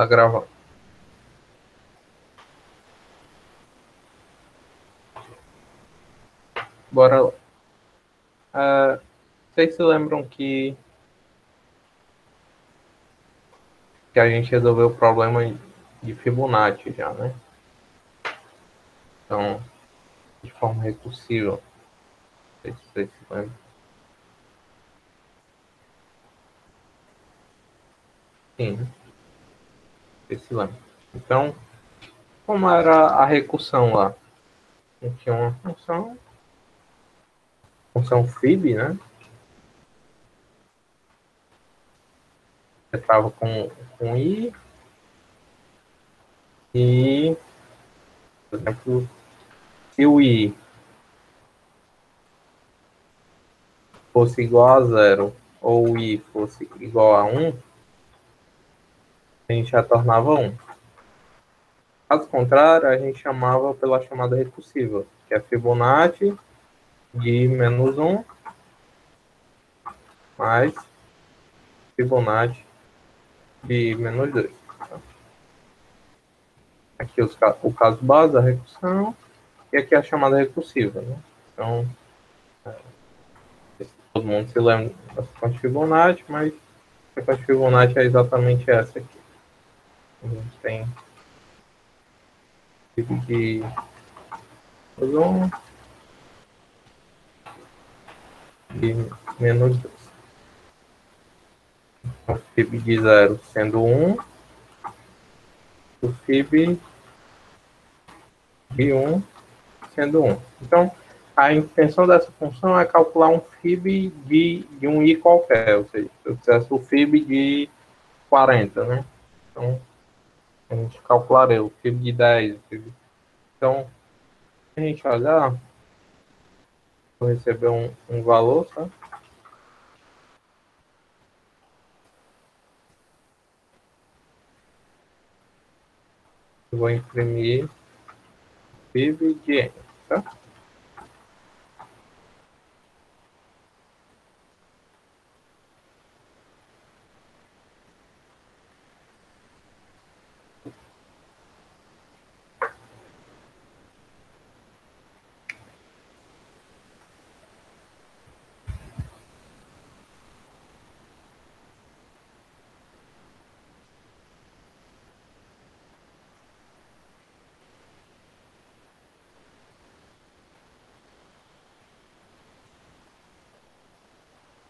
Tá gravando. Bora lá. Vocês se lembram que a gente resolveu o problema de Fibonacci já, né? Então, de forma recursiva. Não sei se vocês se lembram. Sim, vocês se lembram. Então, como era a recursão lá? A gente tinha uma função Fib, né? Você estava com I e, por exemplo, se o I fosse igual a zero ou o I fosse igual a 1, a gente já tornava 1. Caso contrário, a gente chamava pela chamada recursiva, que é Fibonacci de menos 1 mais Fibonacci de menos 2. Aqui o caso base da recursão e aqui a chamada recursiva, né? Então, todo mundo se lembra da sequência de Fibonacci, mas a sequência de Fibonacci é exatamente essa aqui. A gente tem Fib de menos 1 e menos 2. Então, Fib de 0 sendo 1, o Fib de 1 sendo 1. Então, a intenção dessa função é calcular um Fib de um I qualquer, ou seja, se eu quisesse o Fib de 40, né? Então, a gente calcularia o Fib de 10. Então, se a gente olhar, vou receber um valor, tá? Eu vou imprimir Fib de N, tá?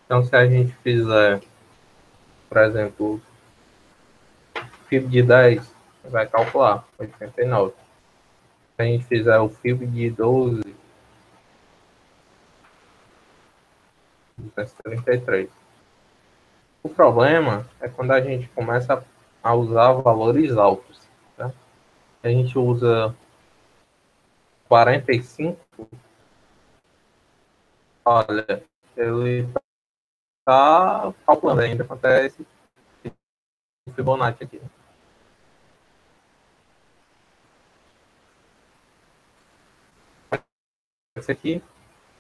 Então, se a gente fizer, por exemplo, Fib de 10, vai calcular 89. Se a gente fizer o Fib de 12, 233. O problema é quando a gente começa a usar valores altos. Tá? A gente usa 45, olha, ele está calculando ainda, acontece o Fibonacci aqui. Esse aqui,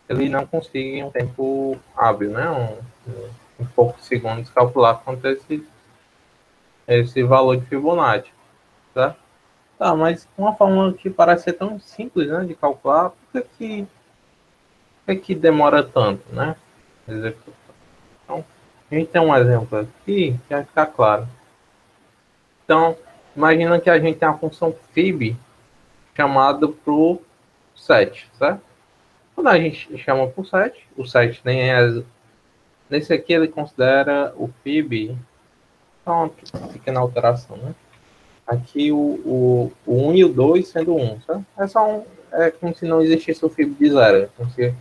ele não consegue em um tempo hábil, né? Um poucos segundos calcular quanto esse valor de Fibonacci, tá? Tá, mas uma forma que parece ser tão simples, né, de calcular, por que demora tanto, né? Então, a gente tem um exemplo aqui que vai ficar claro. Então, imagina que a gente tem a função Fib chamada para o 7, certo? Quando a gente chama por 7, o 7 nem é... Nesse aqui ele considera o Fib... Então, uma pequena alteração, né? Aqui o 1 e o 2 sendo 1, certo? É só é como se não existisse o Fib de 0. Como se,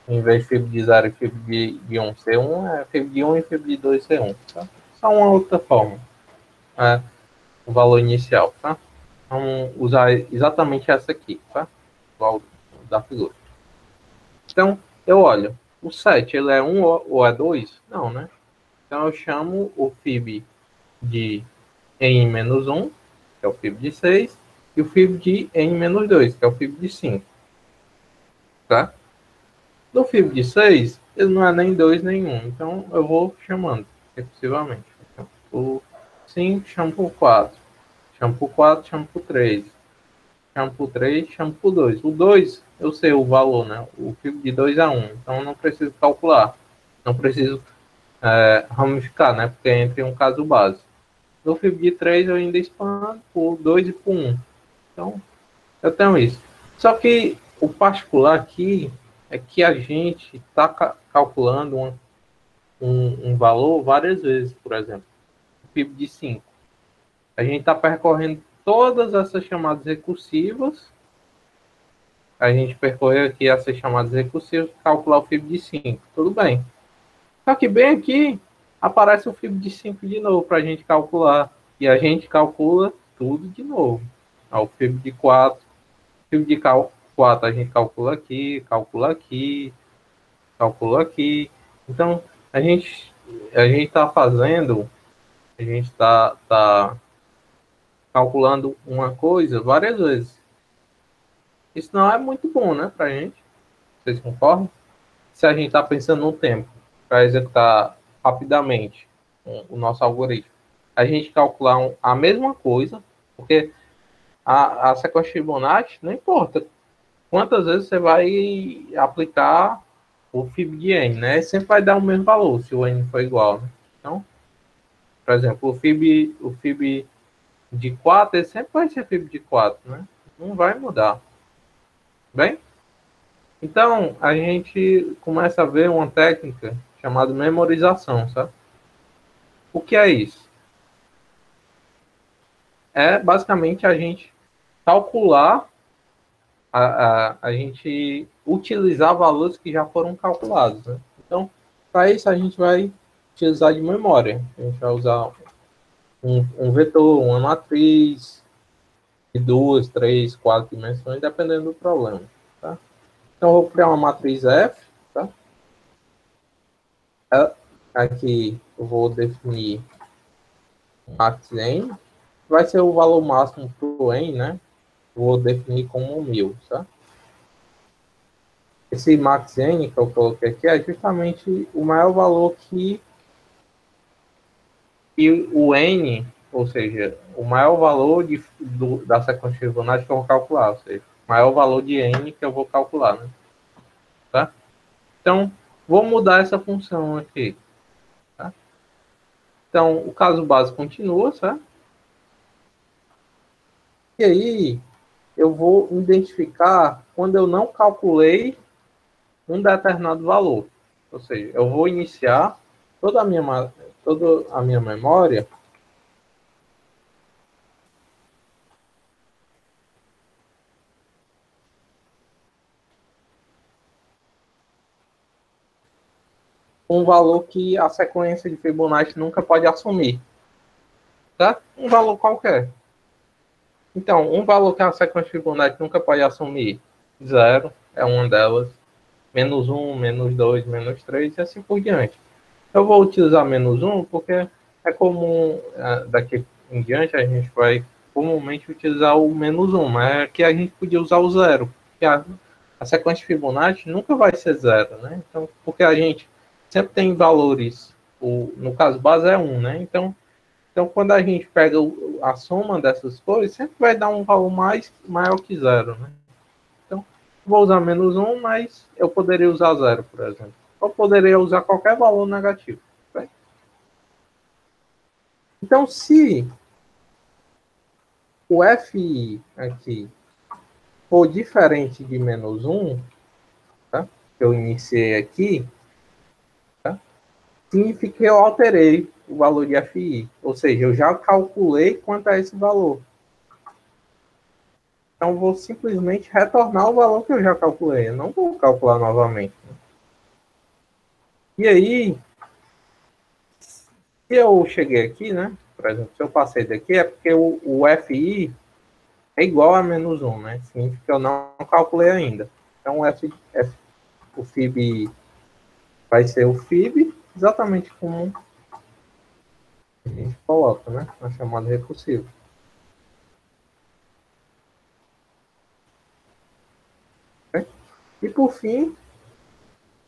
em vez de Fib de 0 e Fib de 1 ser 1, é Fib de 1 e Fib de 2 ser 1. Tá? Só uma outra forma. É o valor inicial, tá? Vamos usar exatamente essa aqui, tá? Igual da figura. Então, eu olho, o 7, ele é 1 ou é 2? Não, né? Então, eu chamo o Fib de N-1, que é o Fib de 6, e o Fib de N-2, que é o Fib de 5. Tá? No Fib de 6, ele não é nem 2 nem 1, então eu vou chamando recursivamente. Então, o 5 chamo por 4. chamo por 4, chamo por 3. Chamo por 3, chamo por 2. O 2, eu sei o valor, né? O fib de 2 é 1. Então, eu não preciso calcular. Não preciso ramificar, né? Porque é entre um caso base. No fib de 3, eu ainda expando por 2 e por 1. Então, eu tenho isso. Só que o particular aqui é que a gente está calculando um valor várias vezes, por exemplo. O fib de 5. A gente está percorrendo todas essas chamadas recursivas. A gente percorreu aqui essas chamadas recursivas, calcular o fib de 5. Tudo bem. Só que bem aqui aparece o fib de 5 de novo para a gente calcular. E a gente calcula tudo de novo. O fib de 4. O fib de 4 a gente calcula aqui, calcula aqui, calcula aqui. Então, a gente está fazendo, a gente está calculando uma coisa várias vezes. Isso não é muito bom, né, para a gente. Vocês concordam? Se a gente está pensando no tempo para executar rapidamente o nosso algoritmo, a gente calcular a mesma coisa, porque a sequência de Fibonacci, não importa quantas vezes você vai aplicar o fib de n, né? Sempre vai dar o mesmo valor, se o n for igual, né? Então, por exemplo, o fib de 4, ele sempre vai ser fib de 4, né? Não vai mudar. Bem? Então, a gente começa a ver uma técnica chamada memorização, sabe? O que é isso? É basicamente a gente calcular, a gente utilizar valores que já foram calculados, né? Então, para isso, a gente vai utilizar de memória. A gente vai usar um vetor, uma matriz de 2, 3, 4 dimensões, dependendo do problema. Tá? Então, eu vou criar uma matriz F. Tá? Aqui eu vou definir max n, vai ser o valor máximo para o n, né? Vou definir como 1000, tá? Esse max n que eu coloquei aqui é justamente o maior valor que o n, ou seja, o maior valor da sequência de Fibonacci que eu vou calcular, ou seja, o maior valor de n que eu vou calcular, né? Tá? Então, vou mudar essa função aqui. Tá? Então, o caso base continua, certo? E aí, eu vou identificar quando eu não calculei um determinado valor. Ou seja, eu vou iniciar toda a minha memória com um valor que a sequência de Fibonacci nunca pode assumir. Tá? Um valor qualquer. Então, um valor que a sequência de Fibonacci nunca pode assumir, 0 é uma delas, menos 1, menos 2, menos 3 e assim por diante. Eu vou utilizar menos 1 porque é comum, daqui em diante, a gente vai comumente utilizar o menos 1, mas aqui a gente podia usar o 0, porque a sequência de Fibonacci nunca vai ser 0, né? Então, porque a gente sempre tem valores, no caso base é 1, né? Então, quando a gente pega a soma dessas coisas, sempre vai dar um valor maior que 0, né? Então, vou usar menos 1, mas eu poderia usar 0, por exemplo. Eu poderia usar qualquer valor negativo. Tá? Então, se o FI aqui for diferente de menos 1, tá? Que eu iniciei aqui, tá? Significa que eu alterei o valor de FI. Ou seja, eu já calculei quanto é esse valor. Então, vou simplesmente retornar o valor que eu já calculei. Eu não vou calcular novamente. E aí, se eu cheguei aqui, né? Por exemplo, se eu passei daqui, é porque o FI é igual a menos 1, né? Significa que eu não calculei ainda. Então, o FIB vai ser o FIB, exatamente como a gente coloca, né? Na chamada recursiva. Okay? E, por fim,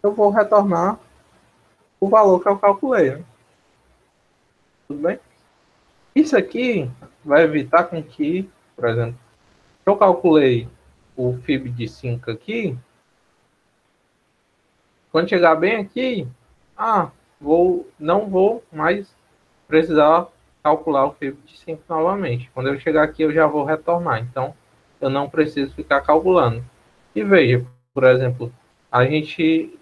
eu vou retornar o valor que eu calculei, né? Tudo bem? Isso aqui vai evitar com que, por exemplo, se eu calculei o FIB de 5 aqui, quando chegar bem aqui, não vou mais precisar calcular o FIB de 5 novamente. Quando eu chegar aqui, eu já vou retornar. Então, eu não preciso ficar calculando. E veja, por exemplo,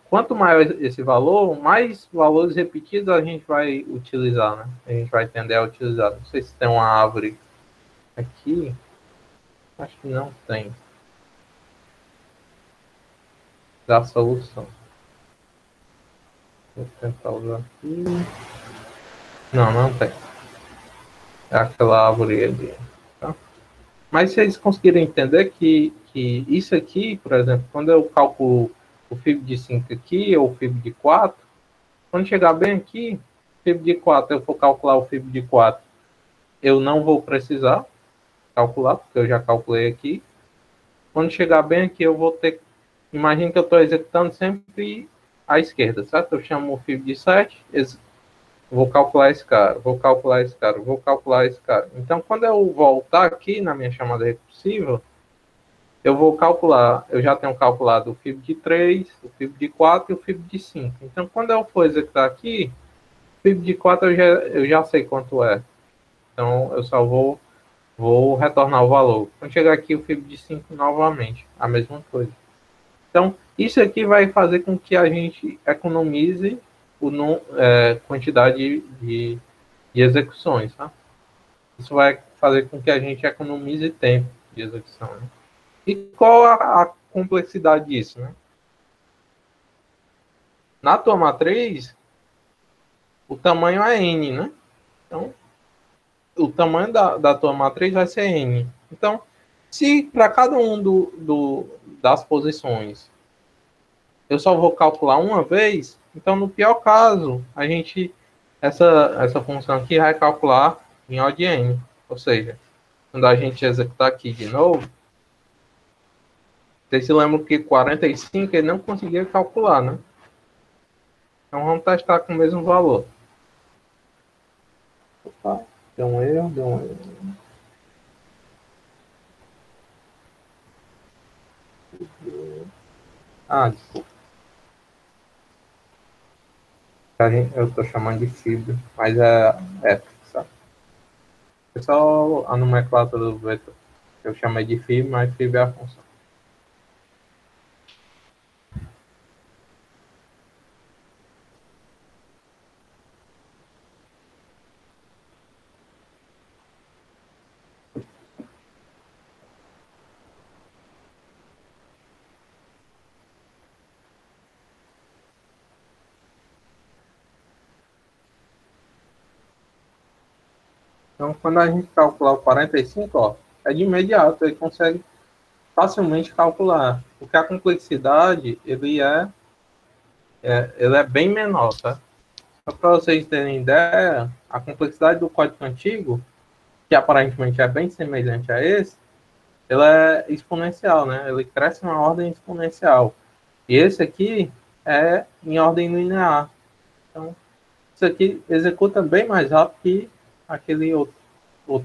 quanto maior esse valor, mais valores repetidos a gente vai utilizar, né? A gente vai tender a utilizar. Não sei se tem uma árvore aqui. Acho que não tem. Da solução. Vou tentar usar aqui. Não, não tem. É aquela árvore ali. Tá? Mas vocês conseguiram entender que isso aqui, por exemplo, quando eu calculo o FIB de 5 aqui, ou o FIB de 4, quando chegar bem aqui, FIB de 4, eu for calcular o FIB de 4, eu não vou precisar calcular, porque eu já calculei aqui. Quando chegar bem aqui, eu vou ter. Imagina que eu estou executando sempre à esquerda, certo? Eu chamo o FIB de 7, vou calcular esse cara, vou calcular esse cara, vou calcular esse cara. Então, quando eu voltar aqui na minha chamada recursiva, eu vou calcular, eu já tenho calculado o FIB de 3, o FIB de 4 e o FIB de 5. Então, quando eu for executar aqui, o FIB de 4 eu já sei quanto é. Então, eu só vou retornar o valor. Quando chegar aqui, o FIB de 5 novamente, a mesma coisa. Então, isso aqui vai fazer com que a gente economize quantidade de execuções. Tá? Isso vai fazer com que a gente economize tempo de execução. Né? E qual a complexidade disso? Né? Na tua matriz, o tamanho é n, né? Então, o tamanho da tua matriz vai ser n. Então, se para cada um das posições eu só vou calcular uma vez, então no pior caso, essa função aqui vai calcular em O de n. Ou seja, quando a gente executar aqui de novo, vocês se lembram que 45 ele não conseguia calcular, né? Então vamos testar com o mesmo valor. Opa, deu um erro, deu um erro. Desculpa. Eu estou chamando de fibra, mas é sabe? É só a nomenclatura do vetor. Eu chamei de fibra, mas fibra é a função. Então, quando a gente calcular o 45, é de imediato, ele consegue facilmente calcular, porque a complexidade, ele é bem menor, tá? Só para vocês terem ideia, a complexidade do código antigo, que aparentemente é bem semelhante a esse, ele é exponencial, né? Ele cresce em uma ordem exponencial. E esse aqui é em ordem linear. Então, isso aqui executa bem mais rápido que aquele outro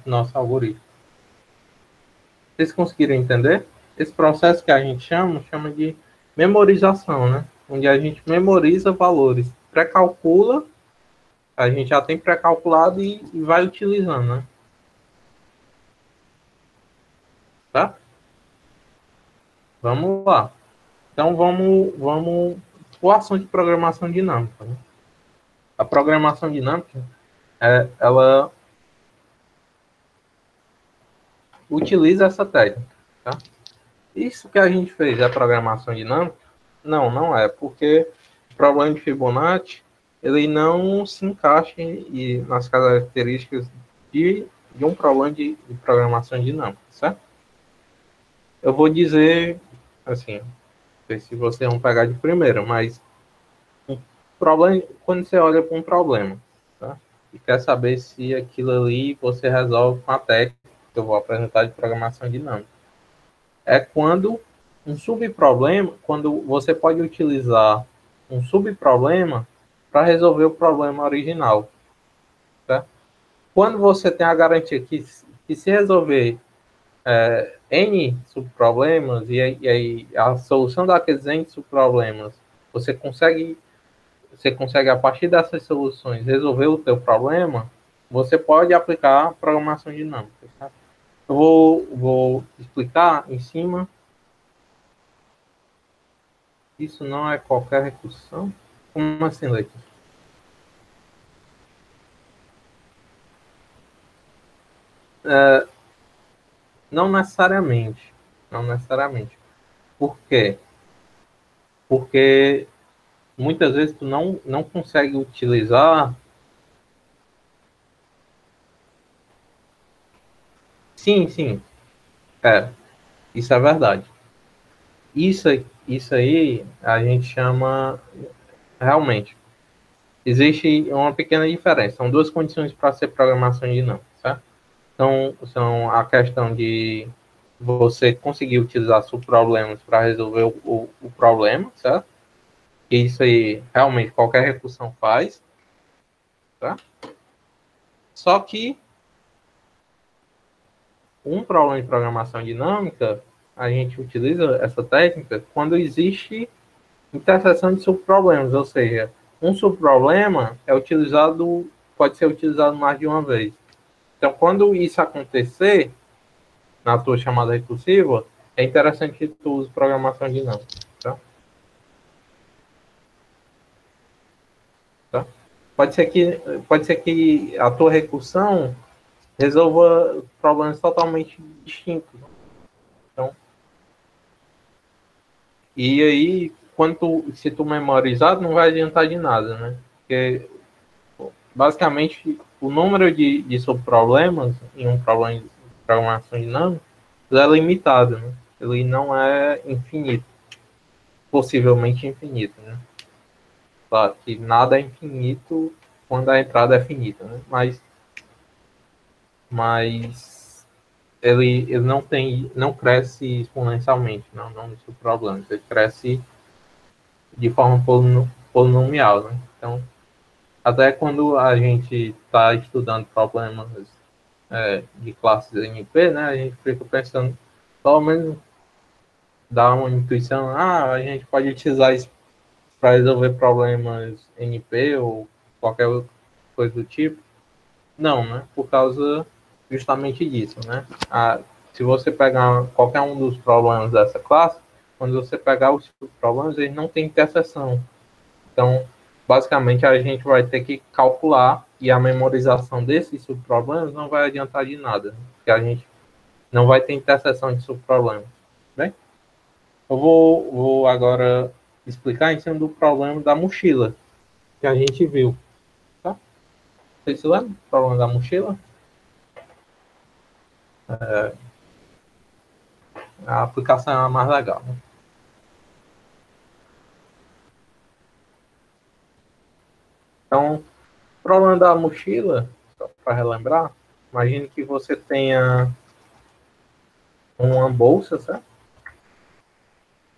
nosso algoritmo. Vocês conseguiram entender? Esse processo que a gente chama de memorização, né? Onde a gente memoriza valores, pré-calcula, a gente já tem pré-calculado e vai utilizando, né? Tá? Vamos lá. Então, vamos para ação de programação dinâmica. Né? A programação dinâmica, ela utiliza essa técnica, tá? Isso que a gente fez é programação dinâmica? Não, não é, porque o problema de Fibonacci ele não se encaixa nas características de um problema de programação dinâmica, certo? Eu vou dizer, assim, não sei se vocês vão pegar de primeira, mas problema, quando você olha para um problema, tá? E quer saber se aquilo ali você resolve com a técnica que eu vou apresentar de programação dinâmica. É quando quando você pode utilizar um subproblema para resolver o problema original, tá? quando você tem a garantia que se resolver N subproblemas, e aí a solução daqueles N subproblemas, você consegue, a partir dessas soluções, resolver o teu problema, você pode aplicar programação dinâmica. Tá? Eu vou explicar em cima. Isso não é qualquer recursão? Como assim, Leite? Não necessariamente. Não necessariamente. Por quê? Porque muitas vezes tu não consegue utilizar. Sim, sim. É, isso é verdade. Isso, isso aí a gente chama realmente. Existe uma pequena diferença. São duas condições para ser programação dinâmica, certo? Então, são a questão de você conseguir utilizar subproblemas para resolver o problema, certo? E isso aí realmente qualquer recursão faz, tá? Só que um problema de programação dinâmica, a gente utiliza essa técnica quando existe interseção de subproblemas, ou seja, um subproblema é utilizado, pode ser utilizado mais de uma vez. Então, quando isso acontecer na tua chamada recursiva, é interessante que tu use programação dinâmica, tá? Tá? Pode ser que a tua recursão resolva problemas totalmente distintos. Então, e aí, se tu memorizar, não vai adiantar de nada, né? Porque, basicamente, o número de subproblemas em um problema de programação dinâmica é limitado, né? Ele não é infinito, possivelmente infinito, né? Claro que nada é infinito quando a entrada é finita, né? Mas ele não cresce exponencialmente, não isso é o problema. Ele cresce de forma polinomial, né? Então, até quando a gente está estudando problemas de classes NP, né, a gente fica pensando, pelo menos dá uma intuição, a gente pode utilizar isso para resolver problemas NP ou qualquer coisa do tipo. Não, né? Por causa justamente disso, né? Se você pegar qualquer um dos problemas dessa classe, quando você pegar os problemas, eles não têm interseção. Então, basicamente, a gente vai ter que calcular e a memorização desses subproblemas não vai adiantar de nada, né? Porque a gente não vai ter interseção de subproblemas. Bem, eu vou agora explicar em cima do problema da mochila que a gente viu. Tá? Vocês se lembram do problema da mochila? A aplicação é a mais legal. Né? Então, o problema da mochila, só para relembrar, imagine que você tenha uma bolsa, certo?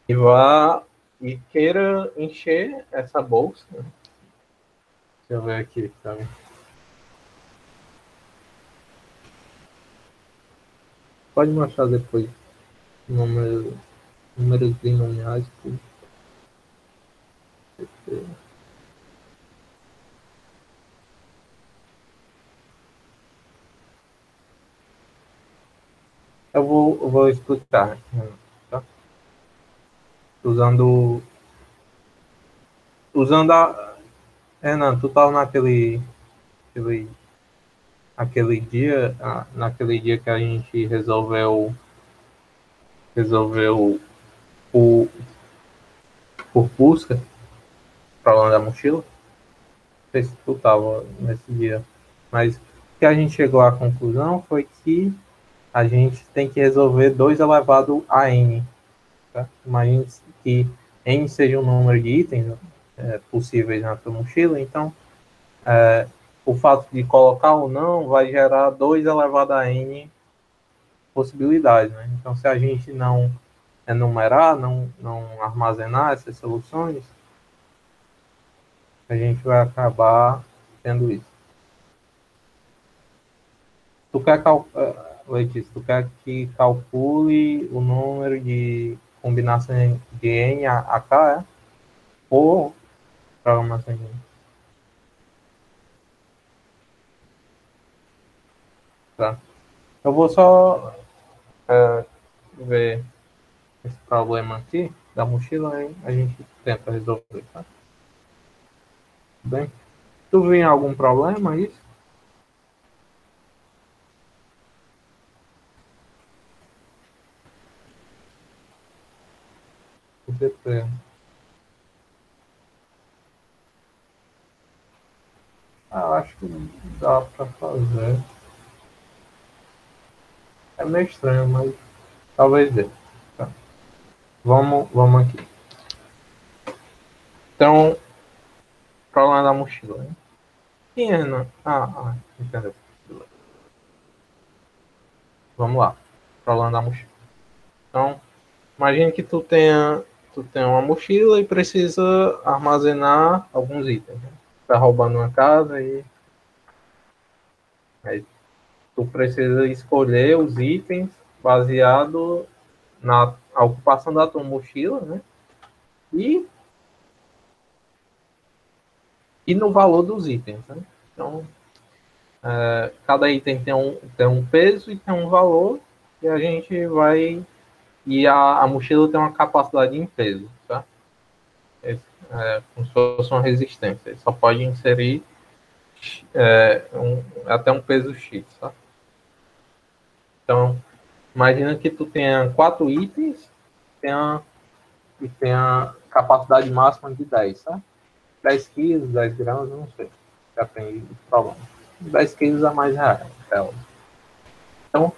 E vá e queira encher essa bolsa. Né? Deixa eu ver aqui, tá? Pode mostrar depois números, números binomiais. Eu vou explicar. Tá? Usando, usando a. Renan, tu tava aquele, naquele dia que a gente resolveu o, por busca, problema da mochila. Não sei se tu tava nesse dia. Mas o que a gente chegou à conclusão foi que a gente tem que resolver 2 elevado a n. Tá? Imagine que n seja o número de itens possíveis na tua mochila, então o fato de colocar ou não vai gerar 2 elevado a n possibilidades. Né? Então, se a gente não enumerar, não armazenar essas soluções, a gente vai acabar tendo isso. Tu quer, Letícia, tu quer que calcule o número de combinações de N a K, é? Ou programação de N? Tá. Eu vou só ver esse problema aqui da mochila e a gente tenta resolver, tá? Tudo bem? Tu viu algum problema isso? Você acho que dá pra fazer. É meio estranho, mas talvez dê. Tá? Vamos aqui. Então, problema da mochila, né? Tinha, não? Entendeu. Vamos lá. Problema da mochila. Então, imagine que tu tenha uma mochila e precisa armazenar alguns itens. Né? Tá roubando uma casa e aí tu precisa escolher os itens baseado na ocupação da tua mochila, né? E, e no valor dos itens, né? Então, cada item tem um peso e tem um valor e a gente vai... E a mochila tem uma capacidade em peso, tá? Como se fosse uma resistência. Ele só pode inserir até um peso X, tá? Então, imagina que tu tenha 4 itens e tenha capacidade máxima de 10, tá? 10 quilos, 10 gramas, não sei. Depende do problema. 10 quilos é mais real. Então,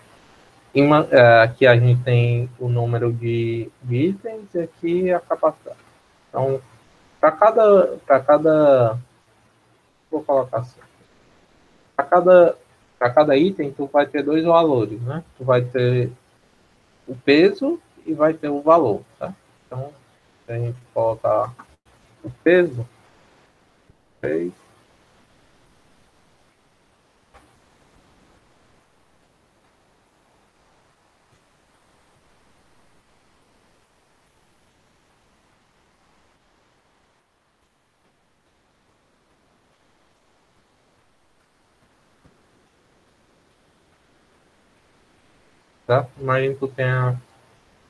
aqui a gente tem o número de itens e aqui a capacidade. Então, para cada, vou colocar assim, para cada item, tu vai ter dois valores, né? Tu vai ter o peso e vai ter o valor, tá? Então, se a gente colocar o peso, 3, tá? Imagina que tu tenha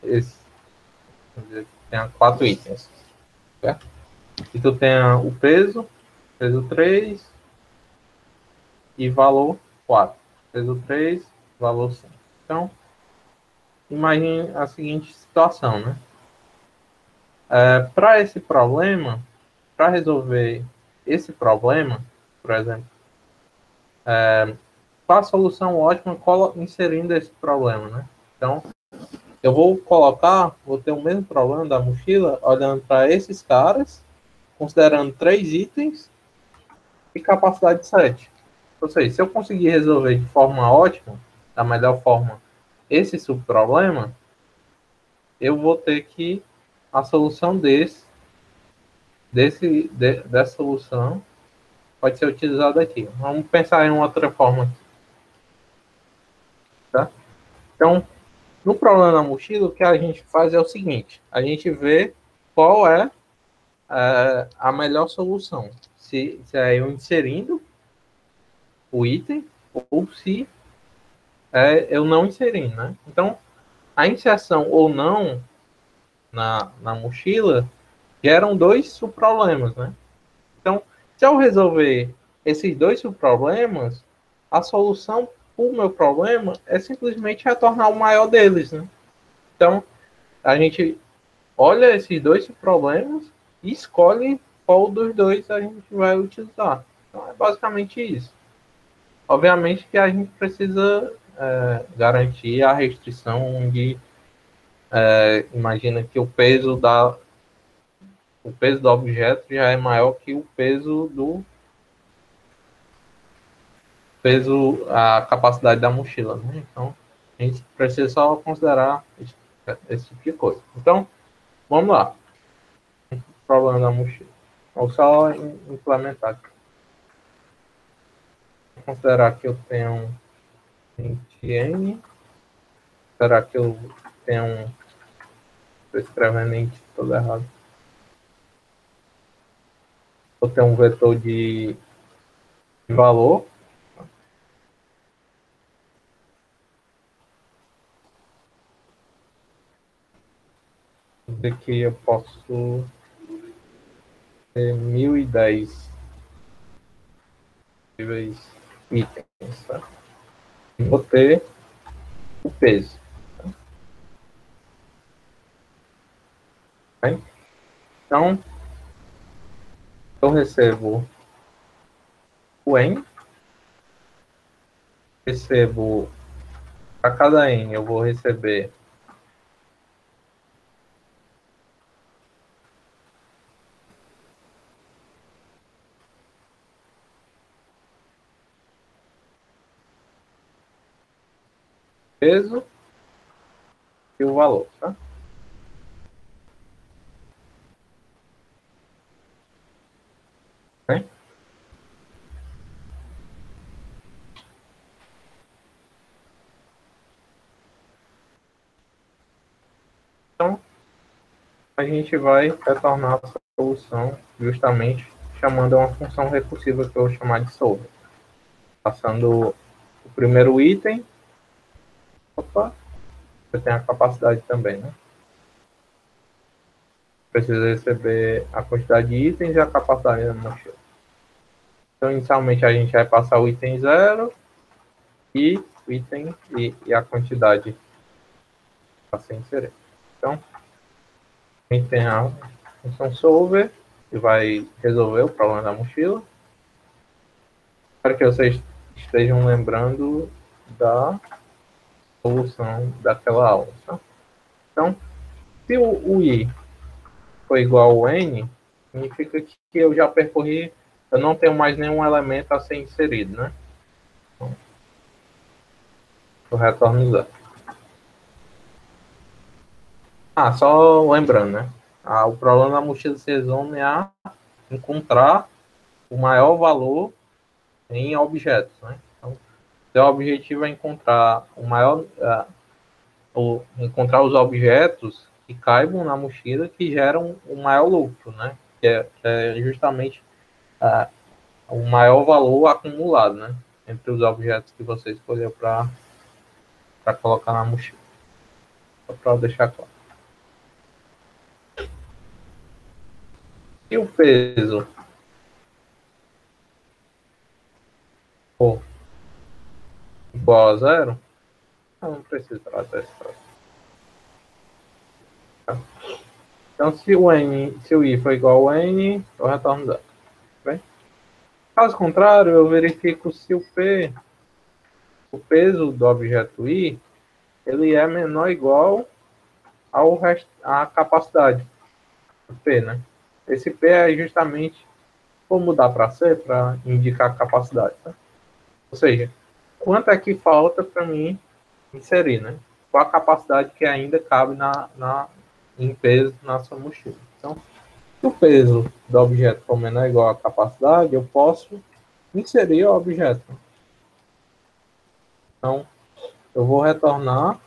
esse, tenha 4 itens, certo? E tu tenha o peso 3 e valor 4. Peso 3, valor 5. Então, imagine a seguinte situação, né? Para esse problema, para resolver esse problema, por exemplo, qual a solução ótima inserindo esse problema, né? Então, eu vou ter o mesmo problema da mochila, olhando para esses caras, considerando 3 itens e capacidade de 7. Ou seja, se eu conseguir resolver de forma ótima, da melhor forma, esse subproblema, eu vou ter que a solução dessa solução pode ser utilizada aqui. Vamos pensar em uma outra forma, tá? Então, no problema da mochila, o que a gente faz é o seguinte: a gente vê qual é a melhor solução. Se é eu inserindo o item ou se eu não inserindo, né? Então, a inserção ou não na mochila geram dois subproblemas, né? Então, se eu resolver esses dois subproblemas, a solução para o meu problema é simplesmente retornar o maior deles, né? Então, a gente olha esses dois problemas e escolhe qual dos dois a gente vai utilizar. Então, é basicamente isso. Obviamente que a gente precisa garantir a restrição de... imagina que o peso do objeto já é maior que o a capacidade da mochila, né? Então, a gente precisa só considerar esse tipo de coisa. Então, vamos lá. Problema da mochila. Vou só implementar aqui. Vou considerar que eu tenho N. Será que eu tenho um... Estou escrevendo int todo errado. Vou ter um vetor de valor. Dizer que eu posso ter 1010 itens, tá? E vou ter o peso. Tá? Então, eu recebo o N, recebo, a cada N eu vou receber peso e o valor, tá? Bem? Então, a gente vai retornar a solução justamente chamando uma função recursiva que eu vou chamar de solver. Passando o primeiro item, opa, você tem a capacidade também, né? Precisa receber a quantidade de itens e a capacidade da mochila. Então, inicialmente, a gente vai passar o item 0 e o item e a quantidade a ser inserida. Então, a gente tem a função solver, que vai resolver o problema da mochila. Espero que vocês estejam lembrando da solução daquela aula. Tá? Então, se o I for igual ao N, significa que eu já percorri, eu não tenho mais nenhum elemento a ser inserido, né? Então, eu retorno 0. Só lembrando, né? O problema da mochila se resume a encontrar o maior valor em objetos, né? Então, seu objetivo é encontrar o maior, encontrar os objetos que caibam na mochila que geram o maior lucro, né? Que é justamente o maior valor acumulado, né? Entre os objetos que você escolheu para colocar na mochila. Só para deixar claro. E o peso? For igual a 0, eu não preciso tratar esse troço. Tá? Então, se o I for igual a N, eu retorno 0. Bem? Caso contrário, eu verifico se o peso do objeto I, ele é menor ou igual à capacidade do P, né? Esse P é justamente, vou mudar para C para indicar a capacidade, tá? Ou seja, quanto é que falta para mim inserir, né? Qual a capacidade que ainda cabe em peso na sua mochila. Então, se o peso do objeto for menor ou igual à capacidade, eu posso inserir o objeto. Então, eu vou retornar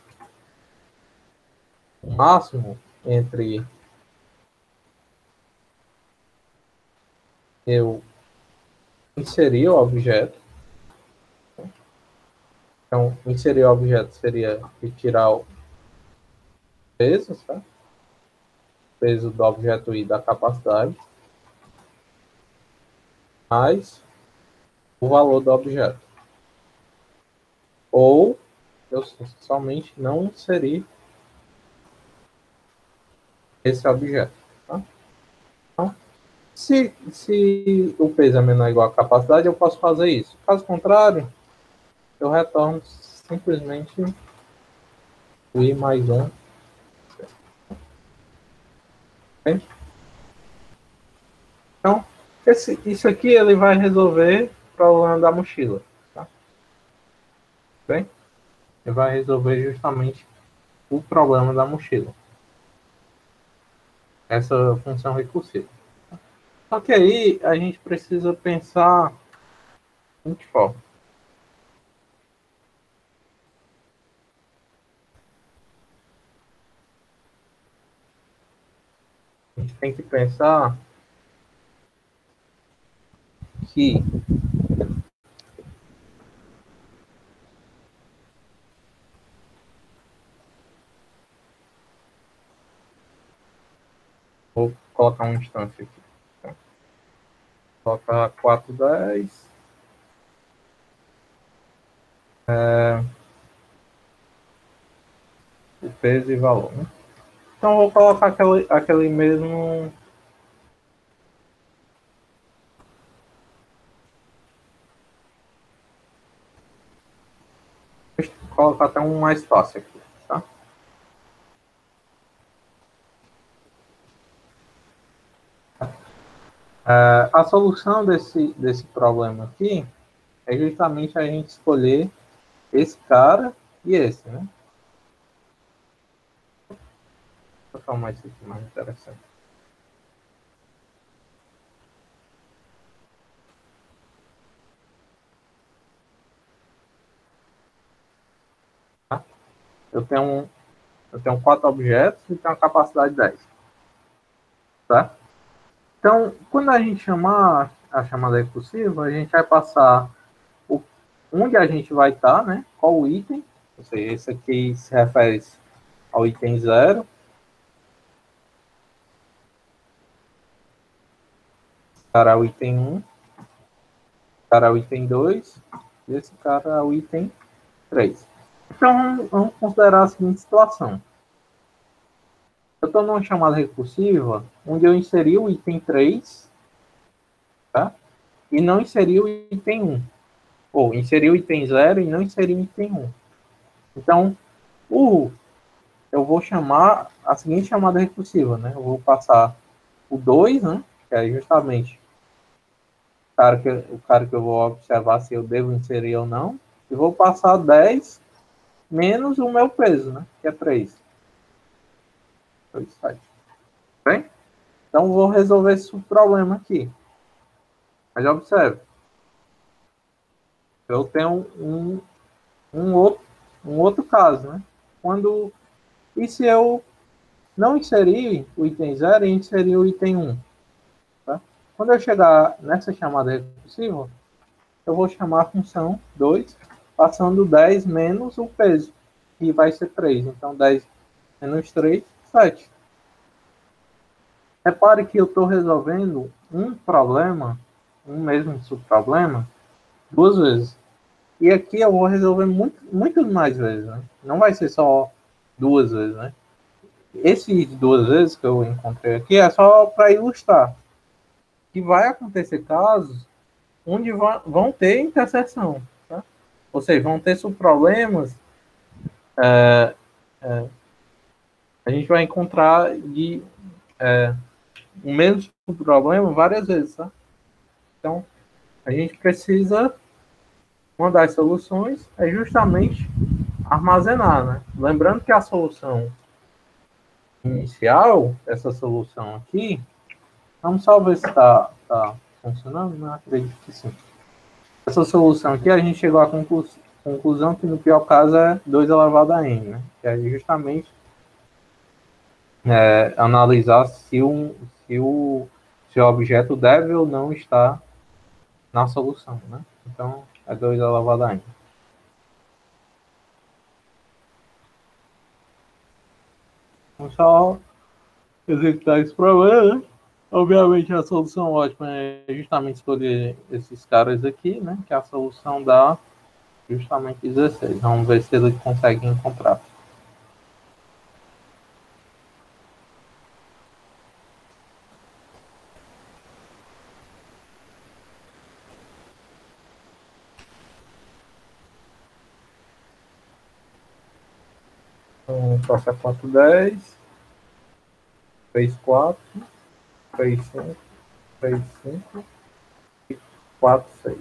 o máximo entre eu inserir o objeto. Então, inserir o objeto seria retirar o peso, certo? Peso do objeto I da capacidade, mais o valor do objeto. Ou eu somente não inserir esse objeto. Tá? Então, se o peso é menor ou igual à capacidade, eu posso fazer isso. Caso contrário, eu retorno simplesmente o I mais 1. Okay? Então, isso aqui ele vai resolver o problema da mochila. Tá? Bem? Ele vai resolver justamente o problema da mochila. Essa função recursiva. Só que aí a gente precisa pensar de forma. gente tem que pensar que vou colocar uma instância aqui. Tá? Vou colocar 410. O peso e valor. Né? Então, vou colocar aquele mesmo. Deixa eu colocar até um mais fácil aqui. Tá? A solução desse problema aqui é justamente a gente escolher esse cara e esse, né? Vou tomar isso aqui mais interessante. Tá? Eu tenho, eu tenho 4 objetos e tenho a capacidade 10. Tá? Então, quando a gente chamar a chamada recursiva, a gente vai passar onde a gente vai estar, né? Qual o item. Ou seja, esse aqui se refere ao item 0. Esse cara é o item 1. Esse cara é o item 2. E esse cara é o item 3. Então, vamos considerar a seguinte situação. Eu estou numa chamada recursiva onde eu inseri o item 3, tá? E não inseri o item 1. Ou inseri o item 0 e não inseri o item 1. Então, eu vou chamar a seguinte chamada recursiva, né? Eu vou passar o 2, né? Que é justamente o cara que eu vou observar se eu devo inserir ou não. E vou passar 10 menos o meu peso, né? Que é 3. 2, 7. Bem? Então, vou resolver esse problema aqui. Mas observe. Eu tenho um outro caso, né? E se eu não inserir o item 0 e inserir o item 1? Tá? Quando eu chegar nessa chamada recursiva, eu vou chamar a função 2, passando 10 menos o peso, que vai ser 3. Então, 10 menos 3, 7. Repare que eu estou resolvendo um problema, um mesmo subproblema, 2 vezes. E aqui eu vou resolver muito mais vezes. Né? Não vai ser só 2 vezes. Né? Esses 2 vezes que eu encontrei aqui é só para ilustrar que vai acontecer casos onde vão ter interseção. Tá? Ou seja, vão ter subproblemas. A gente vai encontrar o mesmo subproblema várias vezes. Tá? Então, a gente precisa, uma das soluções é justamente armazenar. Né? Lembrando que a solução inicial, essa solução aqui, vamos só ver se está funcionando, não acredito que sim. Essa solução aqui, a gente chegou à conclusão que no pior caso é 2 elevado a n, né? Que é justamente analisar se o objeto deve ou não estar na solução, né? Então, é 2 elevado a n. Vamos só executar esse problema, né? Obviamente, a solução ótima é justamente escolher esses caras aqui, né? Que a solução dá justamente 16. Vamos ver se ele consegue encontrar. Então, passa 410, 34, 35, 35 e 46.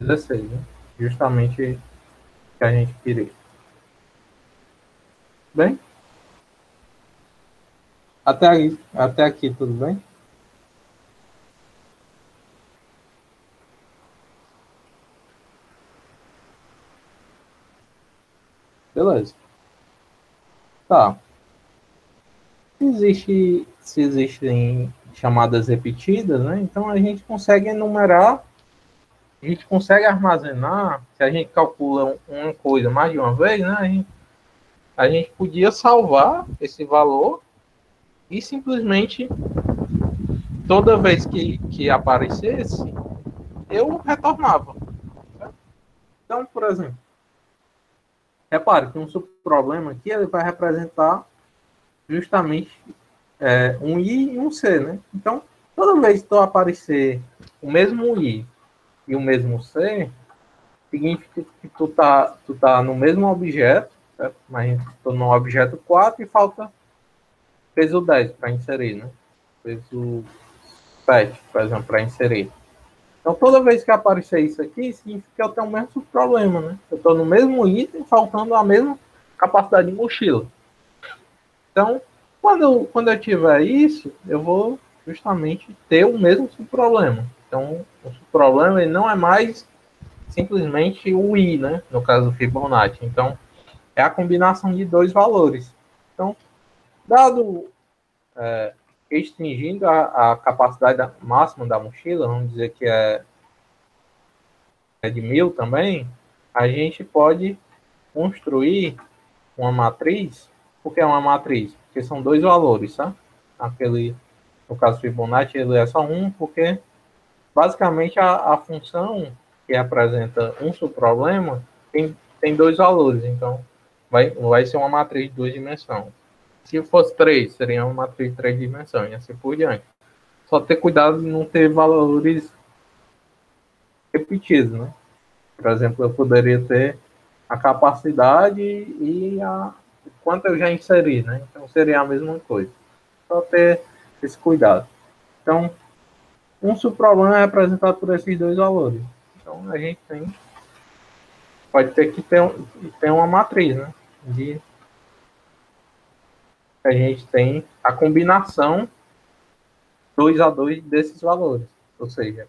16, né? Justamente o que a gente queria. Bem? Até aqui, tudo bem? Beleza. Tá. se existem chamadas repetidas, né? Então a gente consegue enumerar, a gente consegue armazenar, se a gente calcula uma coisa mais de uma vez, né? A gente podia salvar esse valor e simplesmente toda vez que aparecesse, eu retornava. Certo? Então, por exemplo, repare que um subproblema aqui ele vai representar justamente um I e um C, né? Então, toda vez que aparecer o mesmo I e o mesmo C, significa que tu tá no mesmo objeto, certo? Mas estou no objeto 4 e falta peso 10 para inserir, né? Peso 7, por exemplo, para inserir. Então, toda vez que aparecer isso aqui, significa que eu tenho o mesmo problema, né? Eu estou no mesmo item, faltando a mesma capacidade de mochila. Então, quando eu tiver isso, eu vou justamente ter o mesmo subproblema. Então, o subproblema ele não é mais simplesmente o I, né? No caso do Fibonacci. Então, é a combinação de dois valores. Então, dado restringindo a capacidade máxima da mochila, vamos dizer que é de 1000 também, a gente pode construir uma matriz. Por que é uma matriz? Porque são dois valores, tá? No caso Fibonacci, ele é só um, porque basicamente a função que apresenta um subproblema tem dois valores, então vai ser uma matriz de duas dimensões. Se fosse três, seria uma matriz de três dimensões, e assim por diante. Só ter cuidado de não ter valores repetidos, né? Por exemplo, eu poderia ter a capacidade e o quanto eu já inseri, né? Então seria a mesma coisa. Só ter esse cuidado. Então, um subproblema é representado por esses dois valores. Então a gente pode ter que ter uma matriz, né? A gente tem a combinação 2 a 2 desses valores. Ou seja,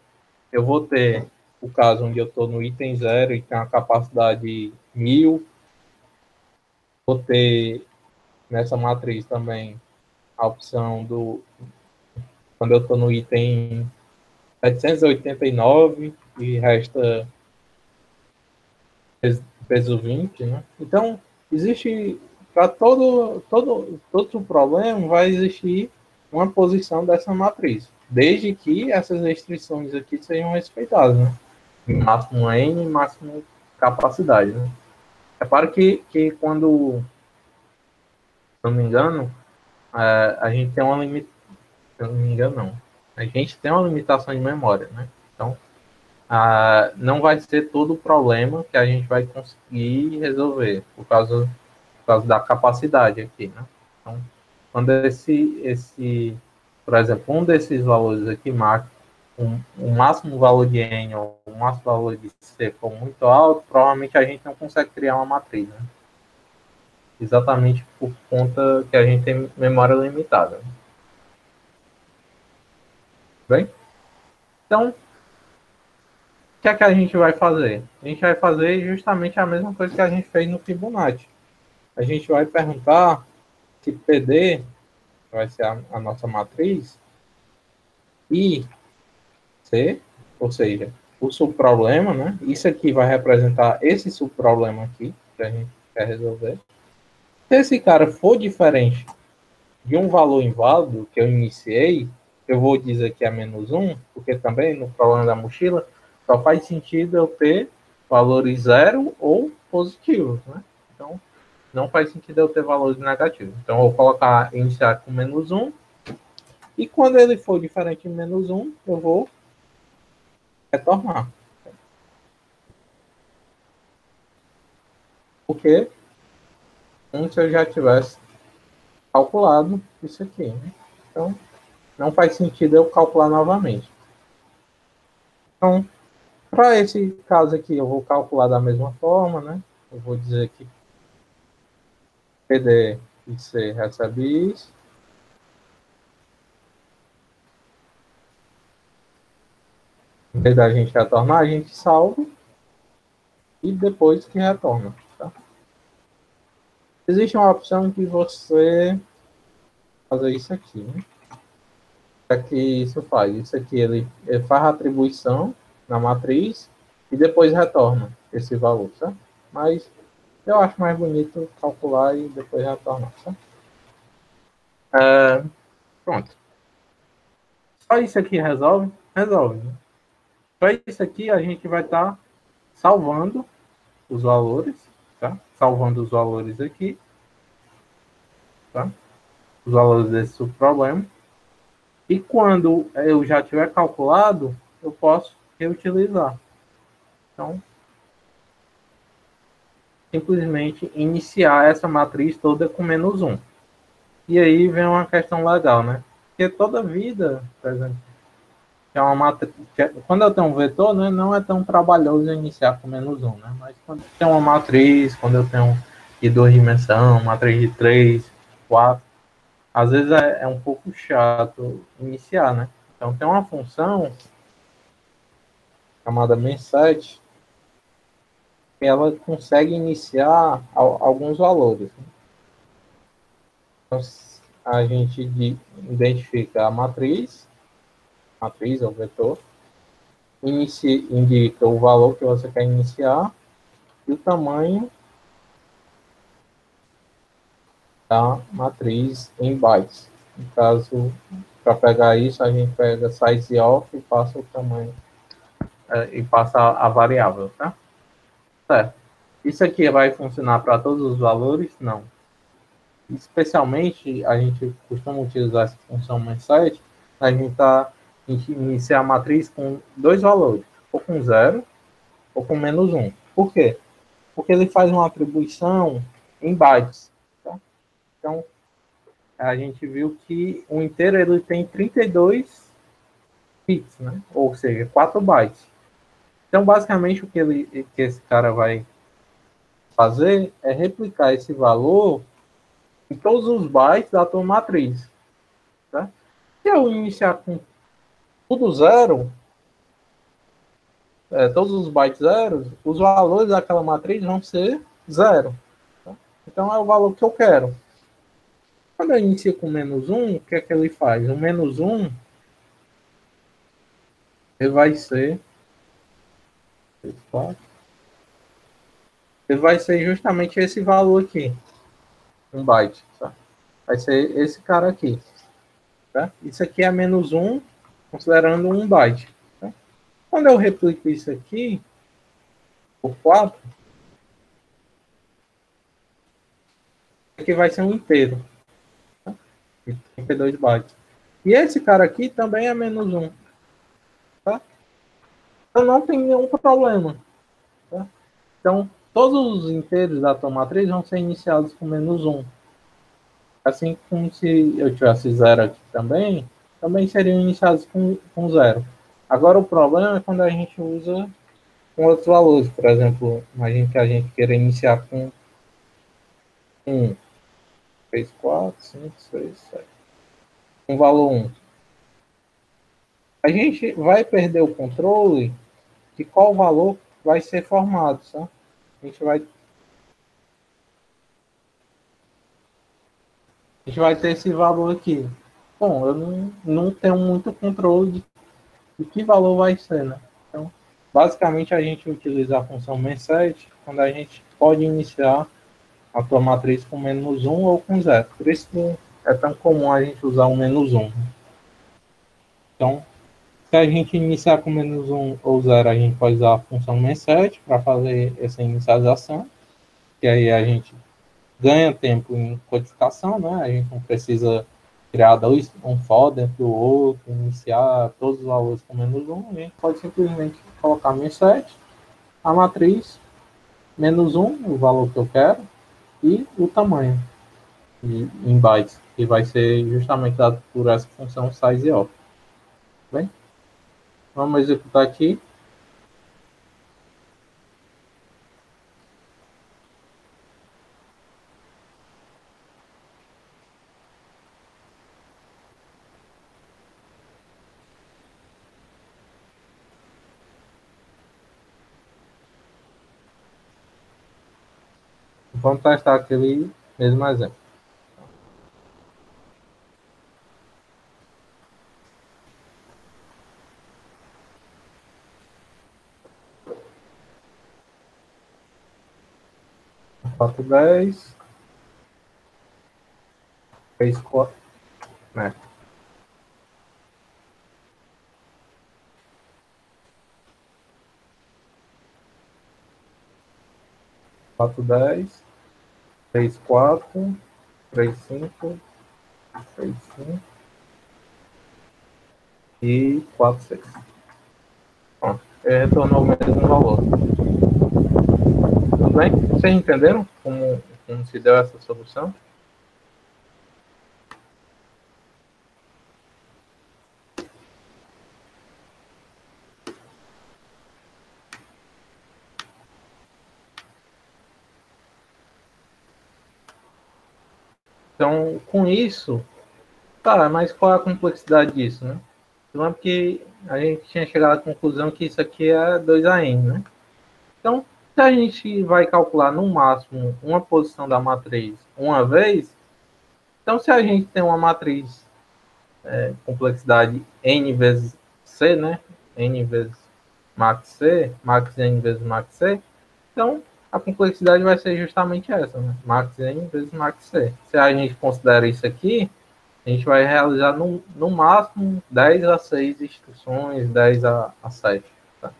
eu vou ter o caso onde eu estou no item 0 e tem a capacidade 1000. Vou ter nessa matriz também a opção quando eu estou no item 789 e resta peso 20, né? Então, existe para todo o problema vai existir uma posição dessa matriz, desde que essas restrições aqui sejam respeitadas, né? Máximo N, máximo capacidade, né? Repara que quando, se não me engano, a gente tem uma limitação, se não me engano, não. A gente tem uma limitação de memória, né? Então, não vai ser todo o problema que a gente vai conseguir resolver, por causa da capacidade aqui, né? Então, quando por exemplo, um desses valores aqui marca o máximo valor de N ou o máximo valor de C for muito alto, provavelmente a gente não consegue criar uma matriz, né? Exatamente por conta que a gente tem memória limitada. Né? Bem? Então, o que é que a gente vai fazer? A gente vai fazer justamente a mesma coisa que a gente fez no Fibonacci. A gente vai perguntar se PD vai ser a nossa matriz e C, ou seja, o subproblema, né? Isso aqui vai representar esse subproblema aqui que a gente quer resolver. Se esse cara for diferente de um valor inválido que eu iniciei, eu vou dizer que é menos 1, porque também no problema da mochila só faz sentido eu ter valores zero ou positivos, né? Então, não faz sentido eu ter valores negativos. Então, eu vou colocar iniciar com menos 1, e quando ele for diferente de menos 1, eu vou retornar. Porque como se eu já tivesse calculado isso aqui. Né? Então, não faz sentido eu calcular novamente. Então, para esse caso aqui, eu vou calcular da mesma forma, né? Eu vou dizer que PD e C recebe isso. Em vez da gente retornar, a gente salva e depois que retorna. Tá? Existe uma opção que você fazer isso aqui. Né? O que é que isso faz? Isso aqui ele faz a atribuição na matriz e depois retorna esse valor, certo? Mas eu acho mais bonito calcular e depois retornar, certo? Pronto. Só isso aqui resolve? Resolve. Né? Só isso aqui a gente vai estar salvando os valores, tá? Salvando os valores aqui, tá? Os valores desse subproblema. E quando eu já tiver calculado, eu posso reutilizar. Então, simplesmente iniciar essa matriz toda com menos um. E aí vem uma questão legal, né? Porque toda vida, por exemplo, é uma matriz, quando eu tenho um vetor, né, não é tão trabalhoso iniciar com menos um, né? Mas quando eu tenho uma matriz, quando eu tenho de duas dimensões, matriz de 3, 4, às vezes é um pouco chato iniciar, né? Então tem uma função chamada main_set que ela consegue iniciar alguns valores. Então, a gente identifica a matriz ou vetor, indica o valor que você quer iniciar e o tamanho da matriz em bytes. No caso, para pegar isso, a gente pega size of e passa o tamanho e passa a variável, tá? Certo. Isso aqui vai funcionar para todos os valores? Não. Especialmente, a gente costuma utilizar essa função main_set, a gente inicia a matriz com dois valores, ou com zero, ou com menos um. Por quê? Porque ele faz uma atribuição em bytes. Tá? Então, a gente viu que o inteiro ele tem 32 bits, né? Ou seja, 4 bytes. Então, basicamente, o que esse cara vai fazer é replicar esse valor em todos os bytes da tua matriz. Tá? Se eu iniciar com tudo zero, todos os bytes zeros, os valores daquela matriz vão ser zero. Tá? Então, é o valor que eu quero. Quando eu inicio com menos um, o que é que ele faz? O menos um ele vai ser justamente esse valor aqui, um byte. Tá? Vai ser esse cara aqui. Tá? Isso aqui é menos um, considerando um byte. Tá? Quando eu replico isso aqui por 4, aqui vai ser um inteiro. Tá? 32 bytes. E esse cara aqui também é menos um. Tá? Então não tem nenhum problema. Tá? Então, todos os inteiros da tua matriz vão ser iniciados com menos um. Assim como se eu tivesse zero aqui também seriam iniciados com zero. Agora, o problema é quando a gente usa com outros valores. Por exemplo, imagine que a gente queira iniciar com 1, 3, 4, 5, 6, 7. Com valor 1. A gente vai perder o controle de qual valor vai ser formado. Tá? A gente vai ter esse valor aqui. Bom, eu não tenho muito controle de que valor vai ser, né? Então, basicamente, a gente utiliza a função main_set quando a gente pode iniciar a tua matriz com menos um ou com zero. Por isso que é tão comum a gente usar o menos um. Então, se a gente iniciar com menos um ou zero, a gente pode usar a função main_set para fazer essa inicialização, que aí a gente ganha tempo em codificação, né? A gente não precisa criar um for dentro do outro, iniciar todos os valores com menos um, a gente pode simplesmente colocar main_set, a matriz, menos um, o valor que eu quero, e o tamanho em bytes, que vai ser justamente dado por essa função sizeOf. Bem, vamos executar aqui. Vamos testar aquele mesmo exemplo. 4, 10. 3, 4. Né? 4, 10. 3, 4. 3, 5. 6, 5. E 4, 6. Pronto. Ele retornou o mesmo valor. Tudo bem? Vocês entenderam como se deu essa solução? Então, com isso, tá, mas qual é a complexidade disso, né? Então, que a gente tinha chegado à conclusão que isso aqui é 2AN, né? Então, se a gente vai calcular no máximo uma posição da matriz uma vez, então se a gente tem uma matriz complexidade n vezes c, né? N vezes max c, max n vezes max c, então a complexidade vai ser justamente essa, né? Max n vezes max c. Se a gente considera isso aqui, a gente vai realizar no máximo 10 a 6 instruções, 10 a 7. Tá?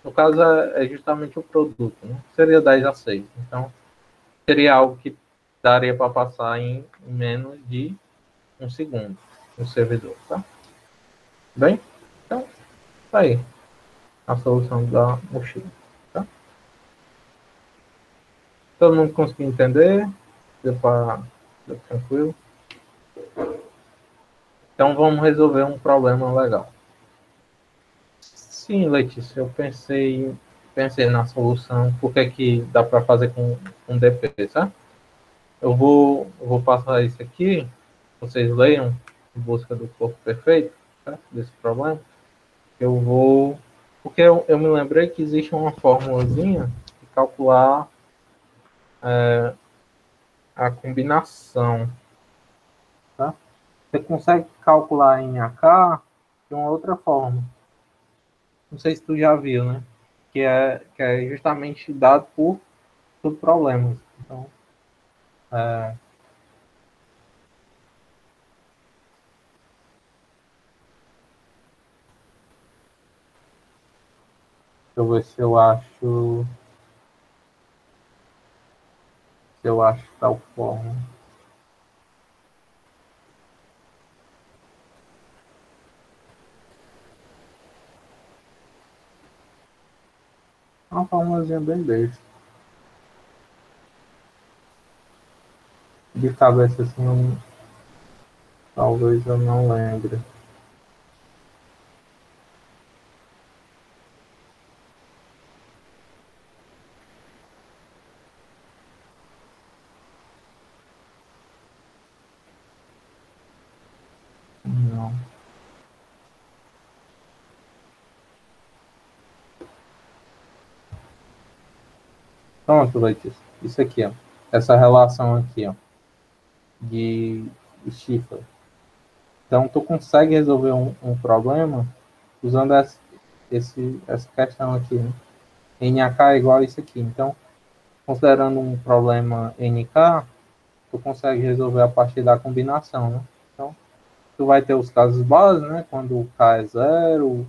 No caso, é justamente o produto, né? Seria 10 a 6. Então, seria algo que daria para passar em menos de um segundo no servidor. Tá? Bem, então, tá aí a solução da mochila. Tá? Todo mundo conseguiu entender? Deu tranquilo? Então, vamos resolver um problema legal. Sim, Letícia, pensei na solução, porque que dá para fazer com DP, tá? Eu vou passar isso aqui, vocês leiam em busca do corpo perfeito, tá? Desse problema. Eu vou, porque eu me lembrei que existe uma formulazinha de calcular a combinação, tá? Você consegue calcular em AK de uma outra forma. Não sei se tu já viu, né? Que é justamente dado por problemas. Então, deixa eu ver se eu acho tal forma. Uma formulazinha bem besta. De cabeça assim, talvez eu não lembre. Não. Pronto, Letícia. Isso aqui, ó. Essa relação aqui, ó, de Schiffer. Então, tu consegue resolver um problema usando essa questão aqui, né? NK é igual a isso aqui. Então, considerando um problema NK, tu consegue resolver a partir da combinação, né? Então, tu vai ter os casos básicos, né? Quando o K é zero,